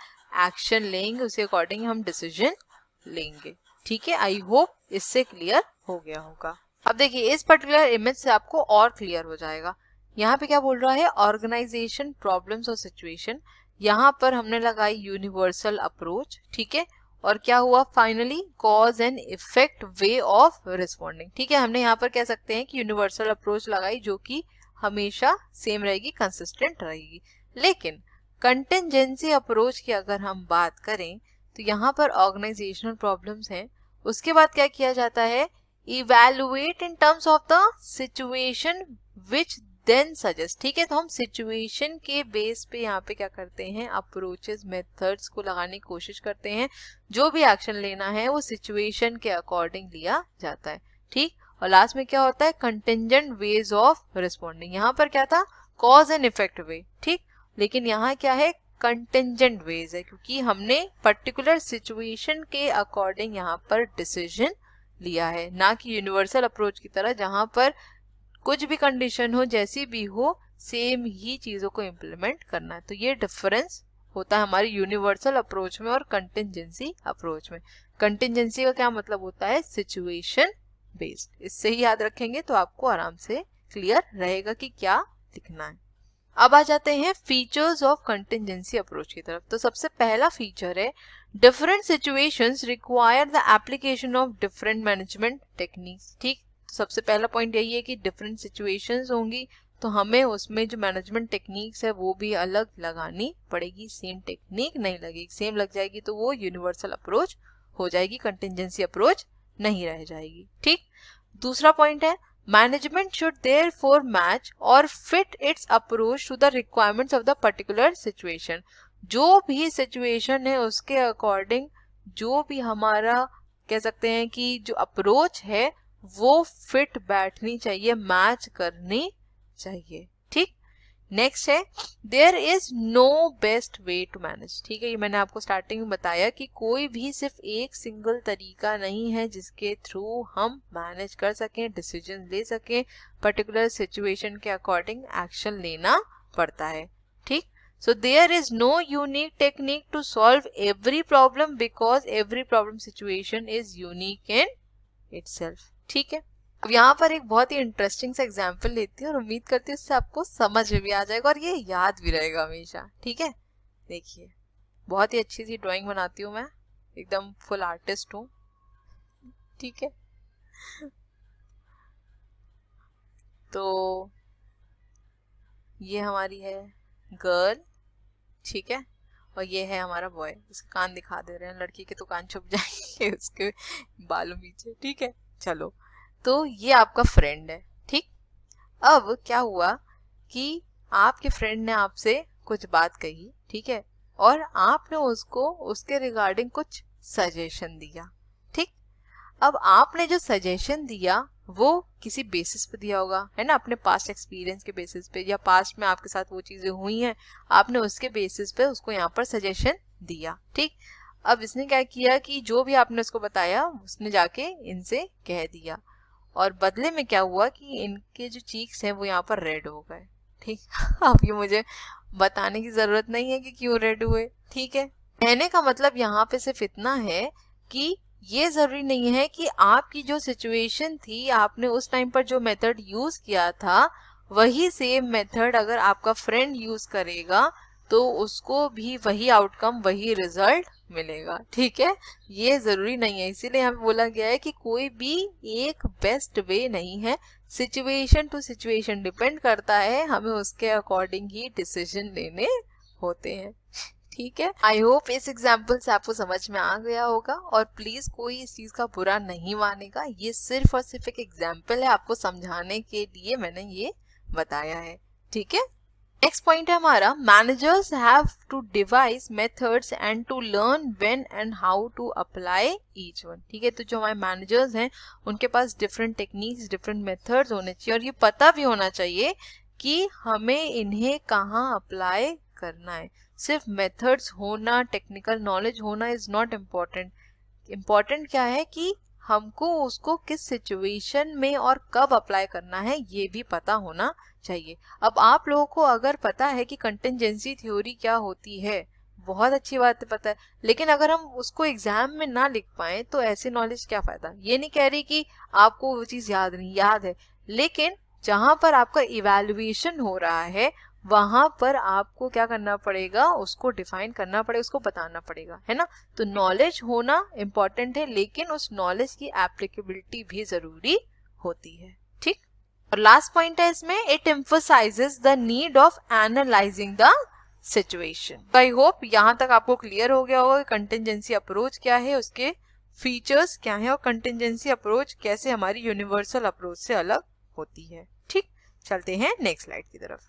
एक्शन लेंगे, उसके अकॉर्डिंग हम डिसीजन लेंगे। ठीक है, आई होप इससे क्लियर हो गया होगा। अब देखिए, इस पर्टिकुलर इमेज से आपको और क्लियर हो जाएगा। यहाँ पे क्या बोल रहा है, ऑर्गेनाइजेशन प्रॉब्लम्स और सिचुएशन। यहाँ पर हमने लगाई यूनिवर्सल अप्रोच। ठीक है, और क्या हुआ finally, cause and effect way of responding. ठीक है, हमने यहाँ पर कह सकते हैं कि यूनिवर्सल अप्रोच लगाई जो कि हमेशा सेम रहेगी, कंसिस्टेंट रहेगी। लेकिन कंटिजेंसी अप्रोच की अगर हम बात करें तो यहाँ पर ऑर्गेनाइजेशनल प्रॉब्लम्स हैं, उसके बाद क्या किया जाता है, evaluate in terms of the situation which then suggest. ठीक है, तो हम सिचुएशन के बेस पे यहाँ पे क्या करते हैं, अप्रोचेस मेथड्स को लगाने की कोशिश करते हैं। जो भी एक्शन लेना है वो सिचुएशन के अकॉर्डिंग लिया जाता है। ठीक, और लास्ट में क्या होता है, कंटिजेंट वेज ऑफ रिस्पॉन्डिंग। यहाँ पर क्या था, कॉज एंड इफेक्ट वे। ठीक, लेकिन यहाँ क्या है, कंटिजेंट वेज है, क्योंकि हमने पर्टिकुलर सिचुएशन के अकॉर्डिंग यहाँ पर डिसीजन लिया है, ना कि यूनिवर्सल अप्रोच की तरह जहां पर कुछ भी कंडीशन हो, जैसी भी हो, सेम ही चीजों को इम्प्लीमेंट करना है। तो ये डिफरेंस होता है हमारी यूनिवर्सल अप्रोच में और कंटिजेंसी अप्रोच में। कंटिजेंसी का क्या मतलब होता है, सिचुएशन बेस्ड। इससे ही याद रखेंगे तो आपको आराम से क्लियर रहेगा कि क्या लिखना है। अब आ जाते हैं फीचर्स ऑफ कंटिजेंसी अप्रोच की तरफ। तो सबसे पहला फीचर है, different situations require the application of different management techniques. ठीक, तो सबसे पहला पॉइंट यही है कि डिफरेंट सिचुएशंस होंगी, तो हमें उसमें जो मैनेजमेंट टेक्निक्स है वो भी अलग लगानी पड़ेगी। सेम टेक्निक नहीं लगेगी, सेम लग जाएगी तो वो यूनिवर्सल अप्रोच हो जाएगी, कंटिंजेंसी अप्रोच नहीं रह जाएगी। ठीक। दूसरा पॉइंट है मैनेजमेंट शुड देयरफॉर मैच और fit its approach to the requirements of the particular situation. जो भी सिचुएशन है उसके अकॉर्डिंग जो भी हमारा कह सकते हैं कि जो अप्रोच है वो फिट बैठनी चाहिए, मैच करनी चाहिए। ठीक। नेक्स्ट है there is no best way to manage. ठीक है, ये मैंने आपको स्टार्टिंग में बताया कि कोई भी सिर्फ एक सिंगल तरीका नहीं है जिसके थ्रू हम मैनेज कर सकें, डिसीजन ले सकें, पर्टिकुलर सिचुएशन के अकॉर्डिंग एक्शन लेना पड़ता है। ठीक। So there is no unique technique to solve every problem because every problem situation is unique in itself. ठीक है। अब यहाँ पर एक बहुत ही इंटरेस्टिंग सा एग्जाम्पल लेती हूँ और उम्मीद करती हूँ उससे आपको समझ में भी आ जाएगा और ये याद भी रहेगा हमेशा। ठीक है, देखिए बहुत ही अच्छी सी ड्राइंग बनाती हूँ मैं, एकदम फुल आर्टिस्ट हूँ। ठीक है, तो ये हमारी है गर्ल। ठीक है, और ये है हमारा बॉय। इसके कान दिखा दे रहे हैं, लड़की के तो कान छुप जाएंगे उसके बालों पीछे। ठीक है, चलो तो ये आपका फ्रेंड है। ठीक। अब क्या हुआ कि आपके फ्रेंड ने आपसे कुछ बात कही, ठीक है, और आपने उसको उसके रिगार्डिंग कुछ सजेशन दिया। ठीक। अब आपने जो सजेशन दिया वो किसी बेसिस पे दिया होगा, है ना, अपने पास्ट एक्सपीरियंस के बेसिस पे, या पास्ट में आपके साथ वो चीजें हुई हैं, आपने उसके बेसिस पे उसको यहाँ पर सजेशन दिया। ठीक। अब इसने क्या किया कि जो भी आपने उसको बताया उसने जाके इनसे कह दिया, और बदले में क्या हुआ कि इनके जो चीक्स हैं वो यहाँ पर रेड हो गए। ठीक। अब ये मुझे बताने की जरूरत नहीं है कि क्यों रेड हुए। ठीक है, कहने का मतलब यहाँ पे सिर्फ इतना है कि ये जरूरी नहीं है कि आपकी जो सिचुएशन थी, आपने उस टाइम पर जो मेथड यूज किया था वही सेम मेथड अगर आपका फ्रेंड यूज करेगा तो उसको भी वही आउटकम, वही रिजल्ट मिलेगा। ठीक है, ये जरूरी नहीं है, इसीलिए हमें बोला गया है कि कोई भी एक बेस्ट वे नहीं है, सिचुएशन टू सिचुएशन डिपेंड करता है, हमें उसके अकॉर्डिंग ही डिसीजन लेने होते हैं। ठीक है, आई होप इस एग्जाम्पल से आपको समझ में आ गया होगा, और प्लीज कोई इस चीज का बुरा नहीं मानेगा, ये सिर्फ और सिर्फ एक एग्जाम्पल है, आपको समझाने के लिए मैंने ये बताया है। ठीक है, नेक्स्ट पॉइंट है हमारा managers have to devise methods and to learn when and how to apply each one. ठीक है, तो जो हमारे मैनेजर्स हैं उनके पास डिफरेंट टेक्निक्स, डिफरेंट मेथड्स होने चाहिए, और ये पता भी होना चाहिए कि हमें इन्हें कहाँ अप्लाई करना है। सिर्फ मेथड्स होना, टेक्निकल नॉलेज होना इज नॉट इम्पोर्टेंट। इम्पोर्टेंट क्या है कि हमको उसको किस सिचुएशन में और कब अप्लाई करना है ये भी पता होना चाहिए। अब आप लोगों को अगर पता है कि कंटिंजेंसी थ्योरी क्या होती है, बहुत अच्छी बात है, पता है, लेकिन अगर हम उसको एग्जाम में ना लिख पाए तो ऐसे नॉलेज क्या फायदा। ये नहीं कह रही कि आपको वो चीज याद नहीं, याद है, लेकिन जहां पर आपका इवैल्यूएशन हो रहा है वहां पर आपको क्या करना पड़ेगा, उसको डिफाइन करना पड़ेगा, उसको बताना पड़ेगा, है ना। तो नॉलेज होना इम्पोर्टेंट है, लेकिन उस नॉलेज की एप्लीकेबिलिटी भी जरूरी होती है। ठीक। और लास्ट पॉइंट है इसमें, it emphasises the need of analysing the situation. I hope यहाँ तक आपको क्लियर हो गया होगा कंटिंजेंसी अप्रोच क्या है, उसके फीचर्स क्या है, और कंटिंजेंसी अप्रोच कैसे हमारी यूनिवर्सल अप्रोच से अलग होती है। ठीक, चलते हैं नेक्स्ट स्लाइड की तरफ।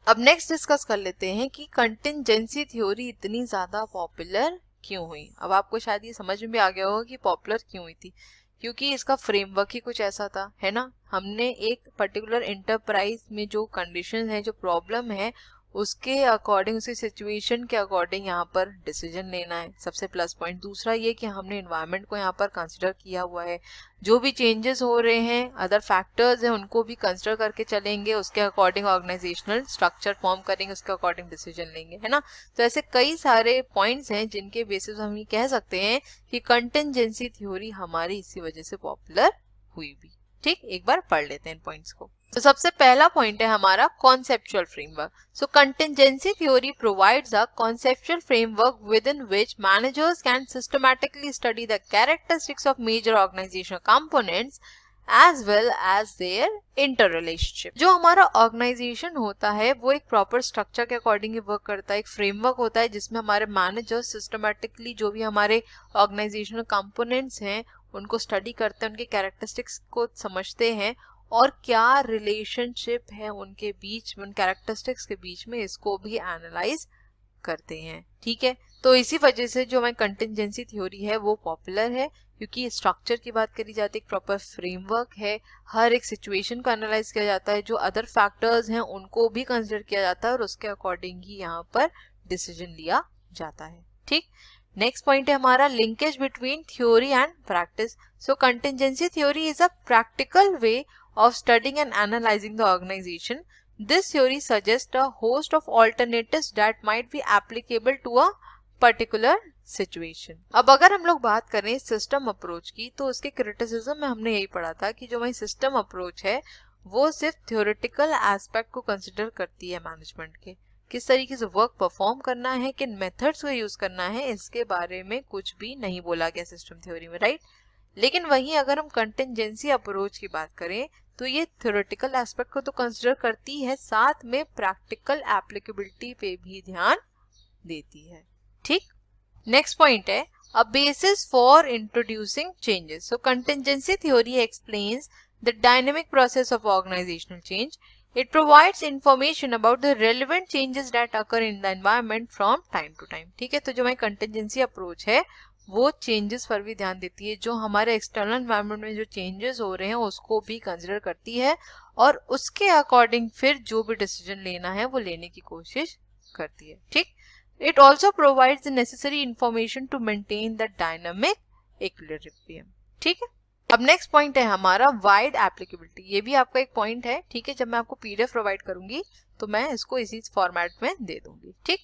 अब नेक्स्ट डिस्कस कर लेते हैं कि कंटिंजेंसी थ्योरी इतनी ज्यादा पॉपुलर क्यों हुई। अब आपको शायद ये समझ में भी आ गया होगा कि पॉपुलर क्यों हुई थी, क्योंकि इसका फ्रेमवर्क ही कुछ ऐसा था, है ना। हमने एक पर्टिकुलर एंटरप्राइज में जो कंडीशन है, जो प्रॉब्लम है, उसके अकॉर्डिंग, उसकी सिचुएशन के अकॉर्डिंग यहाँ पर डिसीजन लेना है, सबसे प्लस पॉइंट। दूसरा ये कि हमने एनवायरनमेंट को यहाँ पर कंसिडर किया हुआ है, जो भी चेंजेस हो रहे हैं, अदर फैक्टर्स हैं, उनको भी कंसिडर करके चलेंगे, उसके अकॉर्डिंग ऑर्गेनाइजेशनल स्ट्रक्चर फॉर्म करेंगे, उसके अकॉर्डिंग डिसीजन लेंगे, है ना। तो ऐसे कई सारे पॉइंट्स हैं जिनके बेसिस हम ये कह सकते हैं कि कंटिंजेंसी थ्योरी हमारी इसी वजह से पॉपुलर हुई भी। ठीक, एक बार पढ़ लेते हैं इन पॉइंट्स को। तो सबसे पहला पॉइंट है हमारा conceptual framework. So contingency theory provides a conceptual framework within which managers can systematically study the characteristics of major organizational components as well as their interrelationship। जो हमारा ऑर्गेनाइजेशन होता है वो एक प्रॉपर स्ट्रक्चर के according ही work करता है, एक फ्रेमवर्क होता है जिसमें हमारे मैनेजर्स सिस्टमेटिकली जो भी हमारे ऑर्गेनाइजेशनल कंपोनेंट्स हैं उनको स्टडी करते हैं, उनके कैरेक्टरिस्टिक्स को समझते हैं और क्या रिलेशनशिप है उनके बीच में, उन कैरेक्टरिस्टिक्स के बीच में, इसको भी एनालाइज करते हैं। ठीक है, तो इसी वजह से जो हमारी कंटिंजेंसी थ्योरी है वो पॉपुलर है, क्योंकि स्ट्रक्चर की बात करी जाती है, एक प्रॉपर फ्रेमवर्क है, हर एक सिचुएशन को एनालाइज किया जाता है, जो अदर फैक्टर्स हैं उनको भी कंसिडर किया जाता है और उसके अकॉर्डिंग ही यहाँ पर डिसीजन लिया जाता है। ठीक, नेक्स्ट पॉइंट है हमारा linkage between theory and practice. So contingency theory is a practical way of studying and analyzing the organization. This theory suggests a host of alternatives that might be applicable to a particular situation. अब अगर हम लोग बात करें system approach की, तो उसके criticism में हमने यही पढ़ा था कि जो हमारी सिस्टम अप्रोच है वो सिर्फ थ्योरेटिकल एस्पेक्ट को कंसिडर करती है मैनेजमेंट के, किस तरीके से वर्क परफॉर्म करना है, किन मेथड्स को यूज करना है, इसके बारे में कुछ भी नहीं बोला गया सिस्टम थ्योरी में, राइट। लेकिन वहीं अगर हम कंटिंजेंसी अप्रोच की बात करें तो ये थ्योरेटिकल एस्पेक्ट को तो कंसिडर करती है, साथ में प्रैक्टिकल एप्लीकेबिलिटी पे भी ध्यान देती है। ठीक, नेक्स्ट पॉइंट है a basis for introducing changes. So contingency theory explains the dynamic process of organizational change. It provides information about the relevant changes that occur in the environment from time to time. ठीक है, तो जो हमारी contingency approach है वो changes पर भी ध्यान देती है, जो हमारे एक्सटर्नल एनवायरनमेंट में जो चेंजेस हो रहे हैं उसको भी कंसिडर करती है और उसके अकॉर्डिंग फिर जो भी डिसीजन लेना है वो लेने की कोशिश करती है। ठीक, it also provides the necessary information to maintain the dynamic equilibrium. ठीक है, अब नेक्स्ट पॉइंट है हमारा वाइड एप्लीकेबिलिटी। ये भी आपका एक पॉइंट है। ठीक है, जब मैं आपको पीडीएफ प्रोवाइड करूंगी तो मैं इसको इसी फॉर्मेट में दे दूंगी। ठीक,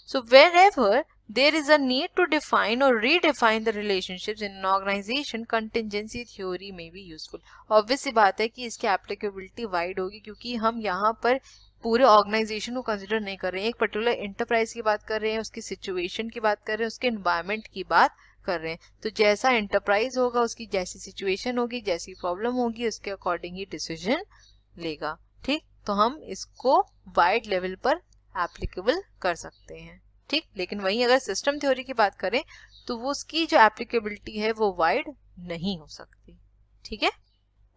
सो wherever there is a need to define or redefine the relationships in an organization, contingency theory may be useful. Obvious सी बात है कि इसकी एप्लीकेबिलिटी वाइड होगी, क्योंकि हम यहाँ पर पूरे ऑर्गेनाइजेशन को कंसिडर नहीं कर रहे हैं, एक पर्टिकुलर एंटरप्राइज की बात कर रहे हैं, उसकी सिचुएशन की बात कर रहे हैं, उसके एनवायरमेंट की बात कर रहे हैं। तो जैसा एंटरप्राइज होगा, उसकी जैसी सिचुएशन होगी, जैसी प्रॉब्लम होगी, उसके अकॉर्डिंग ही डिसीजन लेगा। ठीक, तो हम इसको वाइड लेवल पर एप्लीकेबल कर सकते हैं। ठीक, लेकिन वहीं अगर सिस्टम थ्योरी की बात करें तो वो उसकी जो एप्लीकेबिलिटी है वो वाइड नहीं हो सकती। ठीक है,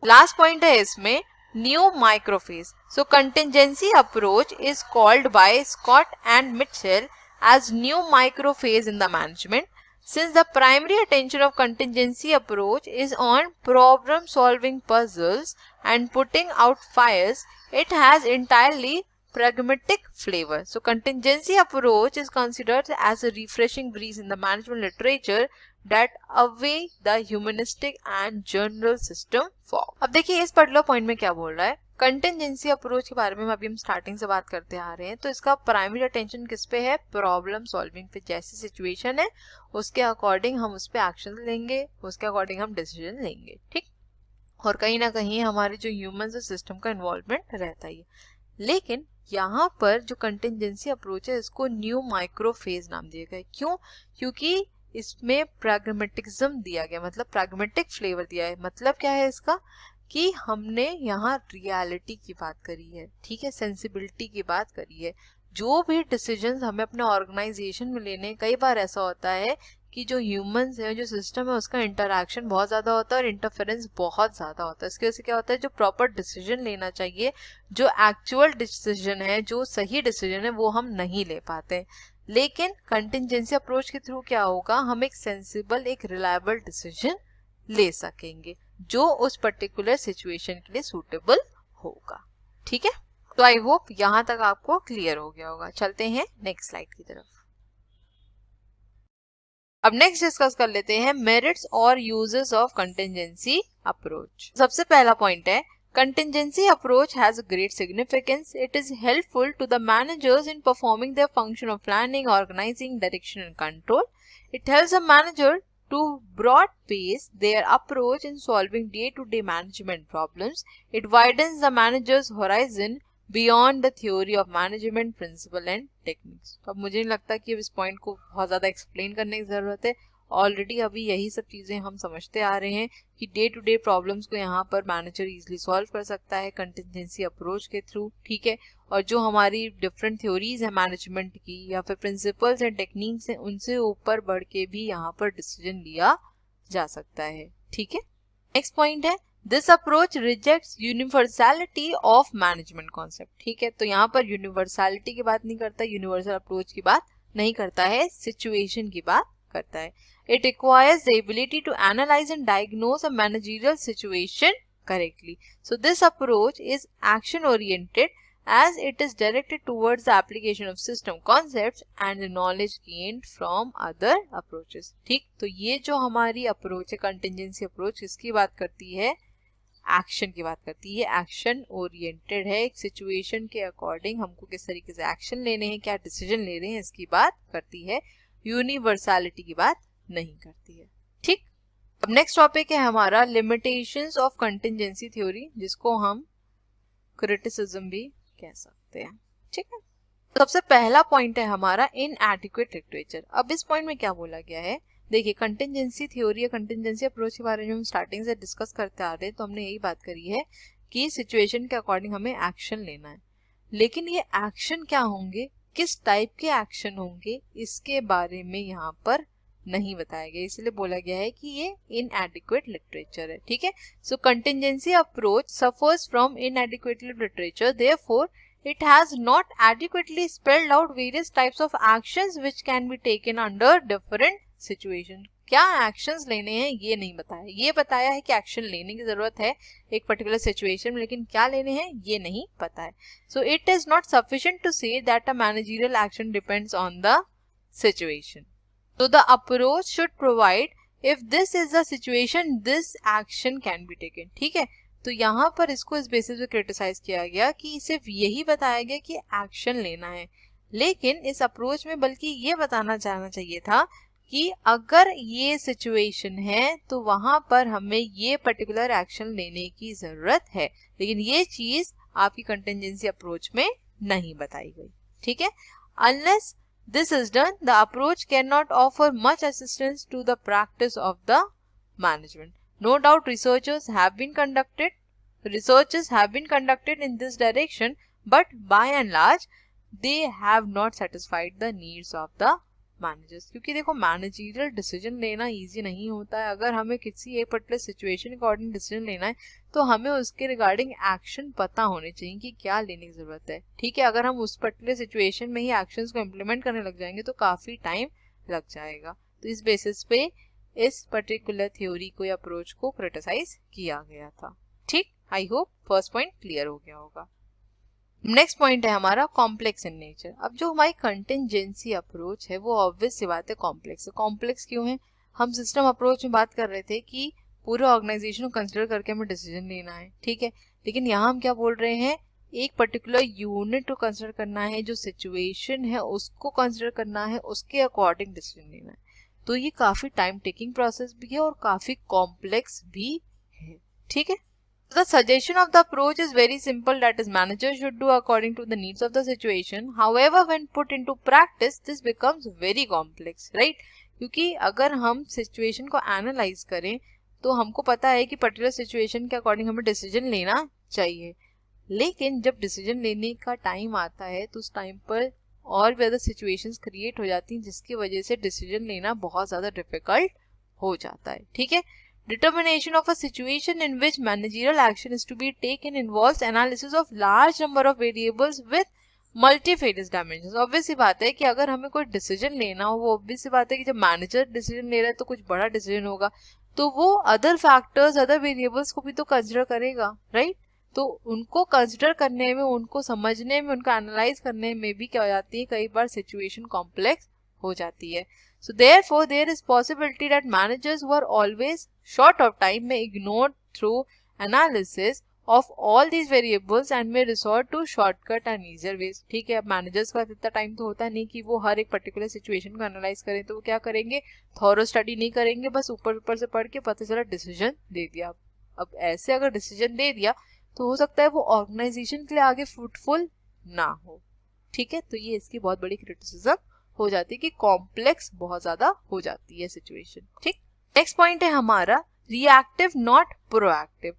लास्ट पॉइंट है इसमें new microphage. So contingency approach is called by Scott and Mitchell as new microphage in the management. Since the primary attention of contingency approach is on problem solving puzzles and putting out fires, it has entirely pragmatic flavor. So contingency approach is considered as a refreshing breeze in the management literature that away the humanistic and general system fog. अब देखिए इस particular point में क्या बोल रहा है। Contingency approach के बारे में अभी हम स्टार्टिंग से बात करते आ रहे हैं, तो इसका प्राइमरी अटेंशन किस पे है? प्रॉब्लम सॉल्विंग पे। जैसी सिचुएशन है उसके अकॉर्डिंग हम उस पे एक्शन लेंगे, उसके अकॉर्डिंग हम डिसीजन लेंगे। ठीक, और कहीं ना कहीं हमारे जो ह्यूमन सिस्टम का इन्वॉल्वमेंट रहता ही है। लेकिन यहाँ पर जो कंटिंजेंसी अप्रोच है इसको न्यू माइक्रोफेज नाम दिया गया है। क्यों? क्योंकि इसमें प्रैग्मेटिज्म दिया गया, मतलब प्रैग्मेटिक फ्लेवर दिया है। मतलब क्या है इसका कि हमने यहाँ रियलिटी की बात करी है, ठीक है, सेंसिबिलिटी की बात करी है। जो भी डिसीजंस हमें अपने ऑर्गेनाइजेशन में लेने, कई बार ऐसा होता है कि जो ह्यूमंस है, जो सिस्टम है, उसका इंटरैक्शन बहुत ज़्यादा होता है और इंटरफेरेंस बहुत ज़्यादा होता है। इसकी वजह से क्या होता है, जो प्रॉपर डिसीजन लेना चाहिए, जो एक्चुअल डिसीजन है, जो सही डिसीजन है, वो हम नहीं ले पाते। लेकिन कंटिंजेंसी अप्रोच के थ्रू क्या होगा, हम एक सेंसिबल, एक रिलायबल डिसीजन ले सकेंगे जो उस पर्टिकुलर सिचुएशन के लिए सूटेबल होगा। ठीक है, तो आई होप यहां तक आपको क्लियर हो गया होगा। चलते हैं नेक्स्ट स्लाइड की तरफ। अब नेक्स्ट डिस्कस कर लेते हैं मेरिट्स और यूजेस ऑफ कंटिंजेंसी अप्रोच। सबसे पहला पॉइंट है contingency approach has a great significance. It is helpful to the managers in performing their function of planning, organizing, direction and control. It helps a manager to broad base their approach in solving day-to-day management problems. It widens the manager's horizon beyond the theory of management principle and techniques. तो अब मुझे नहीं लगता कि अब इस point को बहुत ज़्यादा एक्सप्लेन करने की ज़रूरत है। ऑलरेडी अभी यही सब चीजें हम समझते आ रहे हैं कि डे टू डे प्रॉब्लम्स को यहाँ पर मैनेजर इजीली सॉल्व कर सकता है कंटिजेंसी अप्रोच के थ्रू, ठीक है। और जो हमारी डिफरेंट थ्योरीज है मैनेजमेंट की या फिर प्रिंसिपल्स एंड टेक्निक्स हैं, उनसे ऊपर बढ़ के भी यहाँ पर डिसीजन लिया जा सकता है, ठीक है। नेक्स्ट पॉइंट है this approach rejects universality of management concept, ठीक है। तो यहाँ पर यूनिवर्सैलिटी की बात नहीं करता, यूनिवर्सल अप्रोच की बात नहीं करता है, सिचुएशन की बात करता है। It requires the ability to analyse and diagnose a managerial situation correctly. So this approach is action oriented as it is directed towards the application of system concepts and the knowledge gained from other approaches, ठीक। तो ये जो हमारी approach है contingency approach, किसकी बात करती है? एक्शन की बात करती है। एक्शन ओरिएंटेड है, एक सिचुएशन के अकॉर्डिंग हमको किस तरीके से एक्शन लेने हैं, क्या डिसीजन ले रहे हैं, इसकी बात करती है। यूनिवर्सैलिटी की बात नहीं करती है, ठीक। अब नेक्स्ट टॉपिक है हमारा लिमिटेशंस ऑफ कंटिजेंसी थ्योरी, जिसको हम क्रिटिसिज्म भी कह सकते हैं, ठीक है। सबसे पहला पॉइंट है हमारा इनएडिक्वेट लिटरेचर। अब इस पॉइंट में क्या बोला गया है, देखिए कंटिजेंसी थ्योरी या कंटिजेंसी अप्रोच के बारे में हम स्टार्टिंग से डिस्कस करते आ रहे हैं, तो हमने यही बात करी है कि सिचुएशन के अकॉर्डिंग हमें एक्शन लेना है, लेकिन ये एक्शन क्या होंगे, किस टाइप के एक्शन होंगे, इसके बारे में यहाँ पर नहीं बताया गया, इसलिए बोला गया है कि ये इनएडिक्वेट लिटरेचर है, ठीक है। So contingency approach suffers from inadequate literature, therefore it has not adequately spelled out various types of actions which can be taken under different situations। क्या एक्शंस लेने हैं ये नहीं बताया, ये बताया है कि एक्शन लेने की जरूरत है एक पर्टिकुलर सिचुएशन में, लेकिन क्या लेने हैं ये नहीं पता है। So it is not sufficient to say that a managerial action depends on the situation. So the approach should provide if this is the situation this action can be taken, ठीक है। तो यहाँ पर इसको इस बेसिस पे criticise किया गया कि सिर्फ यही बताया गया कि एक्शन लेना है, लेकिन इस अप्रोच में बल्कि ये बताना चाहना चाहिए था कि अगर ये सिचुएशन है तो वहां पर हमें ये पर्टिकुलर एक्शन लेने की जरूरत है, लेकिन ये चीज आपकी कंटिजेंसी अप्रोच में नहीं बताई गई, ठीक है। Unless this is done, the approach cannot offer much assistance to the practice of the management. No doubt researches have been conducted in this direction, but by and large they have not satisfied the needs of the managers। क्योंकि देखो managerial decision लेना easy नहीं होता है, अगर हमें किसी एक पर्टिकुलर सिचुएशन के अकॉर्डिंग डिसीजन लेना है तो हमें उसके रिगार्डिंग एक्शन पता होने चाहिए कि क्या लेने की जरूरत है, ठीक है। अगर हम उस पर्टिकुलर सिचुएशन में ही एक्शंस को इम्प्लीमेंट करने लग जाएंगे तो काफी टाइम लग जाएगा। तो इस बेसिस पे इस पर्टिकुलर थ्योरी को या अप्रोच को क्रिटिसाइज किया गया था, ठीक। I hope first point clear हो गया होगा। नेक्स्ट पॉइंट है हमारा कॉम्प्लेक्स इन नेचर। अब जो हमारी कंटिजेंसी अप्रोच है वो ऑब्वियस सी बात है कॉम्प्लेक्स है। कॉम्प्लेक्स क्यों है, हम सिस्टम अप्रोच में बात कर रहे थे कि पूरे ऑर्गेनाइजेशन को कंसिडर करके हमें डिसीजन लेना है, ठीक है। लेकिन यहाँ हम क्या बोल रहे हैं, एक पर्टिकुलर यूनिट को कंसिडर करना है, जो सिचुएशन है उसको कंसिडर करना है, उसके अकॉर्डिंग डिसीजन लेना है। तो ये काफी टाइम टेकिंग प्रोसेस भी है और काफी कॉम्प्लेक्स भी है, ठीक है। The suggestion of the approach is very simple, that is managers should do according to the needs of the situation. However, when put into practice, this becomes very complex, right? क्योंकि अगर हम situation को analyse करें तो हमको पता है कि पर्टिकुलर सिचुएशन के अकॉर्डिंग हमें डिसीजन लेना चाहिए, लेकिन जब डिसीजन लेने का टाइम आता है तो उस टाइम पर और भी अदर सिचुएशंस क्रिएट हो जाती हैं, जिसकी वजह से डिसीजन लेना बहुत ज़्यादा डिफिकल्ट हो जाता है, ठीक है। Determination of a situation in which managerial action is to be taken involves analysis of large number of variables with multifarious dimensions। Obvious सी बात है कि अगर हमें कोई डिसीजन लेना हो, वो ऑब्वियस सी बात है कि जब मैनेजर डिसीजन ले रहा है तो कुछ बड़ा डिसीजन होगा, तो वो अदर फैक्टर्स, अदर वेरिएबल्स को भी तो कंसिडर करेगा, राइट। तो उनको कंसिडर करने में, उनको समझने में, उनको एनालाइज करने में भी क्या हो जाती है, कई बार सिचुएशन कॉम्प्लेक्स हो जाती है। So therefore there is possibility that managers who are always short of time may ignore through analysis of all these variables and may resort to shortcut and easier ways, ठीक है। अब managers का इतना time तो होता नहीं कि वो हर एक पर्टिकुलर सिचुएशन को एनालाइज करें, तो वो क्या करेंगे, थॉरो स्टडी नहीं करेंगे, बस ऊपर ऊपर से पढ़ के पता चला डिसीजन दे दिया। अब ऐसे अगर डिसीजन दे दिया तो हो सकता है वो ऑर्गेनाइजेशन के लिए आगे फ्रूटफुल ना हो, ठीक है। तो ये इसकी बहुत बड़ी क्रिटिसिज्म हो जाती है कि कॉम्प्लेक्स बहुत ज्यादा हो जाती है सिचुएशन। ठीक, नेक्स्ट पॉइंट है हमारा रिएक्टिव नॉट प्रोएक्टिव।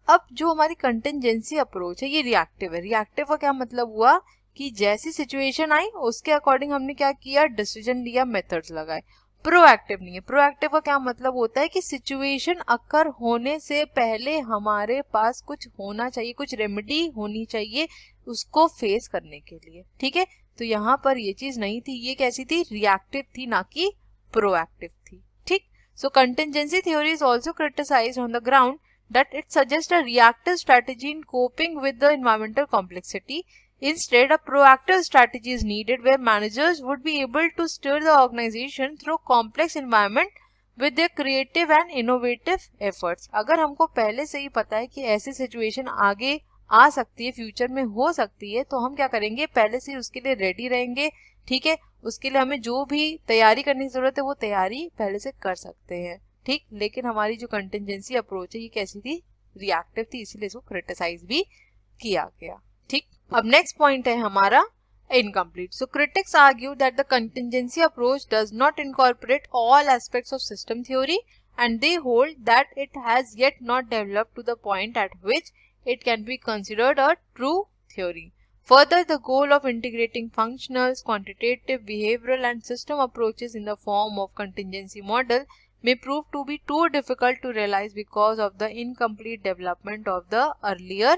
अब जो हमारी कंटिंजेंसी अप्रोच है ये रिएक्टिव है। रिएक्टिव का क्या मतलब हुआ कि जैसी सिचुएशन आई उसके अकॉर्डिंग हमने क्या किया, डिसीजन लिया, मेथड्स लगाए। प्रोएक्टिव नहीं है। प्रोएक्टिव का क्या मतलब होता है कि सिचुएशन अकर होने से पहले हमारे पास कुछ होना चाहिए, कुछ रेमेडी होनी चाहिए उसको फेस करने के लिए। ठीक है, तो यहाँ पर ये चीज नहीं थी, ये कैसी थी, रिएक्टिव थी, ना कि प्रोएक्टिव थी। ठीक, so contingency theory is also criticised on the ground that it suggests a reactive strategy in coping with the environmental complexity. Instead, a proactive strategy is needed where managers would be able to steer the organization through complex environment with their creative and innovative efforts. अगर हमको पहले से ही पता है कि ऐसी situation आगे आ सकती है, फ्यूचर में हो सकती है, तो हम क्या करेंगे, पहले से उसके लिए रेडी रहेंगे। ठीक है, उसके लिए हमें जो भी तैयारी करने की जरूरत है वो तैयारी पहले से कर सकते हैं। ठीक, लेकिन हमारी जो कंटिंजेंसी अप्रोच है ये कैसी थी, रिएक्टिव थी, इसीलिए इसको क्रिटिसाइज भी किया गया। ठीक, अब नेक्स्ट पॉइंट है हमारा incomplete. So critics argue that the contingency approach does not incorporate all aspects of system theory and they hold that it has yet not developed to the point at which it can be considered a true theory. Further, the goal of integrating functional, quantitative, behavioral and system approaches in the form of contingency model may prove to be too difficult to realize because of the incomplete development of the earlier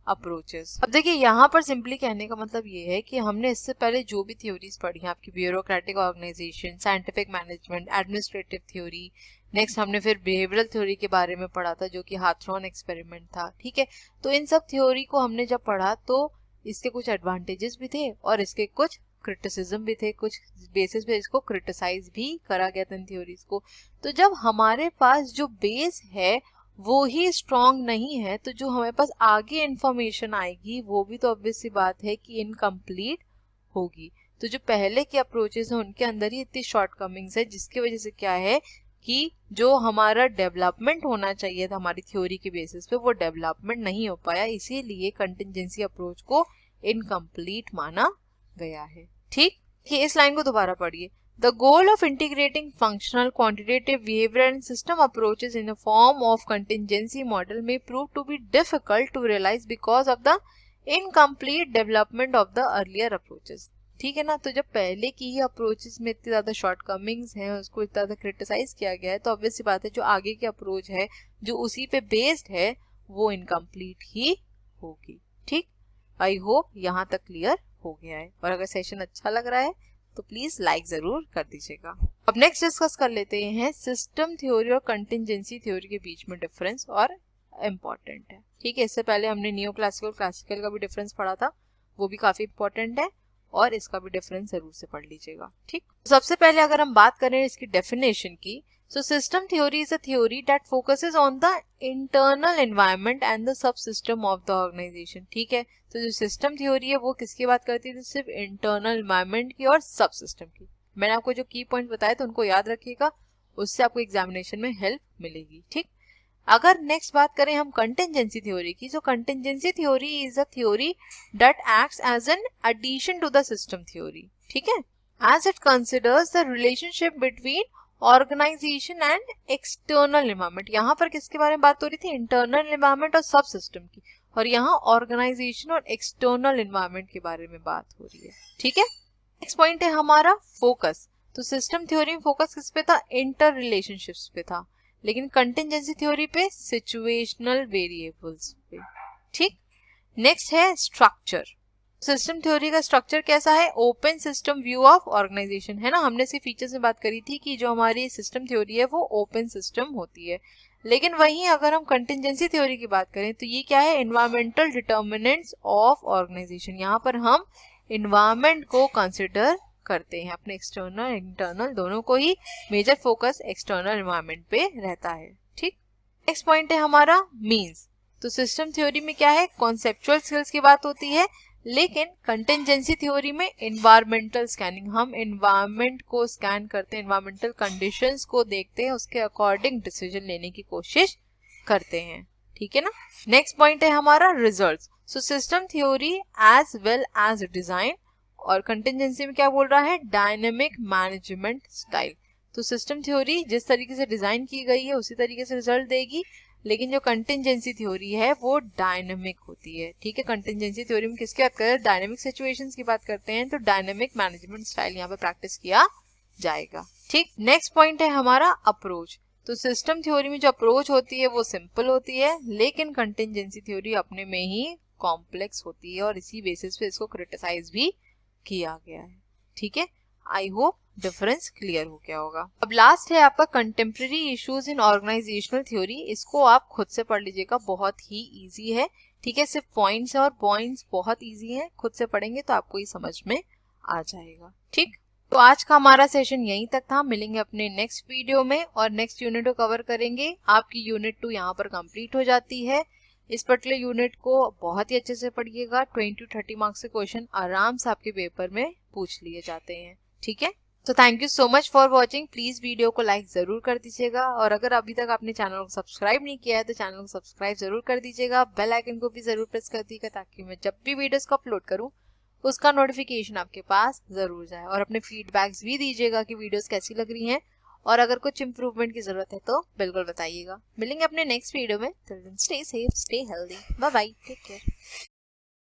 approaches. अब देखिए यहाँ पर simply कहने का मतलब ये है कि हमने इससे पहले जो भी थ्योरीज पढ़ी हैं, आपकी bureaucratic organization, scientific management, administrative theory, next हमने फिर बिहेवियरल थ्योरी के बारे में पढ़ा था जो कि हाथरॉन एक्सपेरिमेंट था। ठीक है, तो इन सब थ्योरी को हमने जब पढ़ा तो इसके कुछ एडवांटेजेस भी थे और इसके कुछ क्रिटिसिज्म भी थे, कुछ बेसिस पे इसको क्रिटिसाइज भी करा गया था इन थ्योरीज को। तो जब हमारे पास जो बेस है वो ही स्ट्रॉन्ग नहीं है तो जो हमारे पास आगे इंफॉर्मेशन आएगी वो भी तो ऑब्वियस सी बात है कि इनकम्प्लीट होगी। तो जो पहले के अप्रोचेस हैं उनके अंदर ही इतनी शॉर्टकमिंग्स है जिसकी वजह से क्या है कि जो हमारा डेवलपमेंट होना चाहिए था हमारी थ्योरी के बेसिस पे वो डेवलपमेंट नहीं हो पाया, इसीलिए कंटिंजेंसी अप्रोच को इनकम्प्लीट माना गया है। ठीक, इस लाइन को दोबारा पढ़िए। The goal of integrating functional, quantitative, behavioral and system approaches in the form of contingency model may prove to be difficult to realize because of the incomplete development of the earlier approaches. ठीक है ना, तो जब पहले की ही approaches में इतनी ज्यादा शॉर्टकमिंग्स हैं, उसको इतना ज्यादा क्रिटिसाइज किया गया है, तो ऑब्वियस सी बात है जो आगे की अप्रोच है जो उसी पे बेस्ड है वो इनकम्प्लीट ही होगी। ठीक, आई होप यहाँ तक क्लियर हो गया है, और अगर सेशन अच्छा लग रहा है तो प्लीज लाइक जरूर कर दीजिएगा। अब नेक्स्ट डिस्कस कर लेते हैं सिस्टम थ्योरी और कंटिंजेंसी थ्योरी के बीच में डिफरेंस, और इम्पोर्टेंट है। ठीक है, इससे पहले हमने नियो क्लासिकल क्लासिकल का भी डिफरेंस पढ़ा था, वो भी काफी इंपॉर्टेंट है और इसका भी डिफरेंस जरूर से पढ़ लीजिएगा। ठीक, सबसे पहले अगर हम बात करें इसकी डेफिनेशन की, so system theory is a theory that focuses on the internal environment and the subsystem of the organization. ठीक है, तो जो सिस्टम थ्योरी है वो किसकी बात करती है, तो सिर्फ इंटरनल एनवायरनमेंट की और सब सिस्टम की। मैंने आपको जो की पॉइंट बताया तो उनको याद रखिएगा, उससे आपको एग्जामिनेशन में हेल्प मिलेगी। ठीक, अगर नेक्स्ट बात करें हम कंटिंजेंसी थ्योरी की, तो contingency theory is a theory that acts as an addition to the system theory. ठीक है, as it considers the relationship between organization and external environment. यहाँ पर किसके बारे में बात हो रही थी, इंटरनल एनवायरनमेंट और सब सिस्टम की, और यहाँ ऑर्गेनाइजेशन और एक्सटर्नल एनवायरनमेंट के बारे में बात हो रही है। ठीक है, नेक्स्ट पॉइंट है हमारा फोकस। तो सिस्टम थ्योरी में फोकस किस पे था, इंटर रिलेशनशिप्स पे था, लेकिन कंटिंजेंसी थ्योरी पे सिचुएशनल वेरिएबल्स पे। ठीक, नेक्स्ट है स्ट्रक्चर। सिस्टम थ्योरी का स्ट्रक्चर कैसा है, open system view of organization, है ना। हमने इसके फीचर्स में बात करी थी कि जो हमारी सिस्टम थ्योरी है वो ओपन सिस्टम होती है, लेकिन वहीं अगर हम कंटिंजेंसी थ्योरी की बात करें तो ये क्या है, एनवायरमेंटल डिटर्मिनेंट्स ऑफ ऑर्गेनाइजेशन। यहाँ पर हम एनवायरमेंट को कंसिडर करते हैं, अपने एक्सटर्नल इंटरनल दोनों को ही, मेजर फोकस एक्सटर्नल एनवायरमेंट पे रहता है। ठीक, नेक्स्ट पॉइंट है हमारा मीन्स। तो सिस्टम थ्योरी में क्या है, कॉन्सेप्चुअल स्किल्स की बात होती है, लेकिन कंटिंजेंसी थ्योरी में एनवायरमेंटल स्कैनिंग, हम एनवायरमेंट को स्कैन करते हैं, एनवायरमेंटल कंडीशंस को देखते हैं, उसके अकॉर्डिंग डिसीजन लेने की कोशिश करते हैं। ठीक है ना। नेक्स्ट पॉइंट है हमारा results. So system theory as well as design और कंटिजेंसी में क्या बोल रहा है, डायनेमिक मैनेजमेंट स्टाइल। तो सिस्टम थ्योरी जिस तरीके से डिजाइन की गई है उसी तरीके से रिजल्ट देगी, लेकिन जो कंटिजेंसी थ्योरी है वो डायनेमिक होती है। ठीक है, कंटिजेंसी थ्योरी में किसकी बात करें, डायनेमिक सिचुएशंस की बात करते हैं, तो डायनेमिक मैनेजमेंट स्टाइल यहाँ पे प्रैक्टिस किया जाएगा। ठीक, नेक्स्ट पॉइंट है हमारा अप्रोच। तो सिस्टम थ्योरी में जो अप्रोच होती है वो सिंपल होती है, लेकिन कंटिजेंसी थ्योरी अपने में ही कॉम्प्लेक्स होती है और इसी बेसिस पे इसको क्रिटिसाइज भी किया गया है। ठीक है, आई होप डिफरेंस क्लियर हो गया होगा। अब लास्ट है आपका contemporary issues in organizational theory. इसको आप खुद से पढ़ लीजिएगा, बहुत ही इजी है। ठीक है, सिर्फ पॉइंट्स और पॉइंट्स बहुत इजी है, खुद से पढ़ेंगे तो आपको ये समझ में आ जाएगा। ठीक, तो आज का हमारा सेशन यहीं तक था। मिलेंगे अपने नेक्स्ट वीडियो में और नेक्स्ट यूनिट को कवर करेंगे। आपकी यूनिट 2 यहाँ पर कंप्लीट हो जाती है। इस पर्टिकुलर यूनिट को बहुत ही अच्छे से पढ़िएगा, 20 to 30 मार्क्स के क्वेश्चन आराम से आपके पेपर में पूछ लिए जाते हैं। ठीक है, तो thank you so much for watching. Please video को लाइक जरूर कर दीजिएगा और अगर अभी तक आपने चैनल को सब्सक्राइब नहीं किया है तो चैनल को सब्सक्राइब जरूर कर दीजिएगा। बेल आइकन को भी जरूर प्रेस कर दीजिएगा ताकि मैं जब भी वीडियोस को अपलोड करूं उसका नोटिफिकेशन आपके पास जरूर जाए। और अपने फीडबैक्स भी दीजिएगा कि वीडियोस कैसी लग रही हैं और अगर कुछ इंप्रूवमेंट की जरूरत है तो बिल्कुल बताइएगा। मिलेंगे अपने नेक्स्ट वीडियो में। Till then stay safe, stay healthy, bye bye, take care.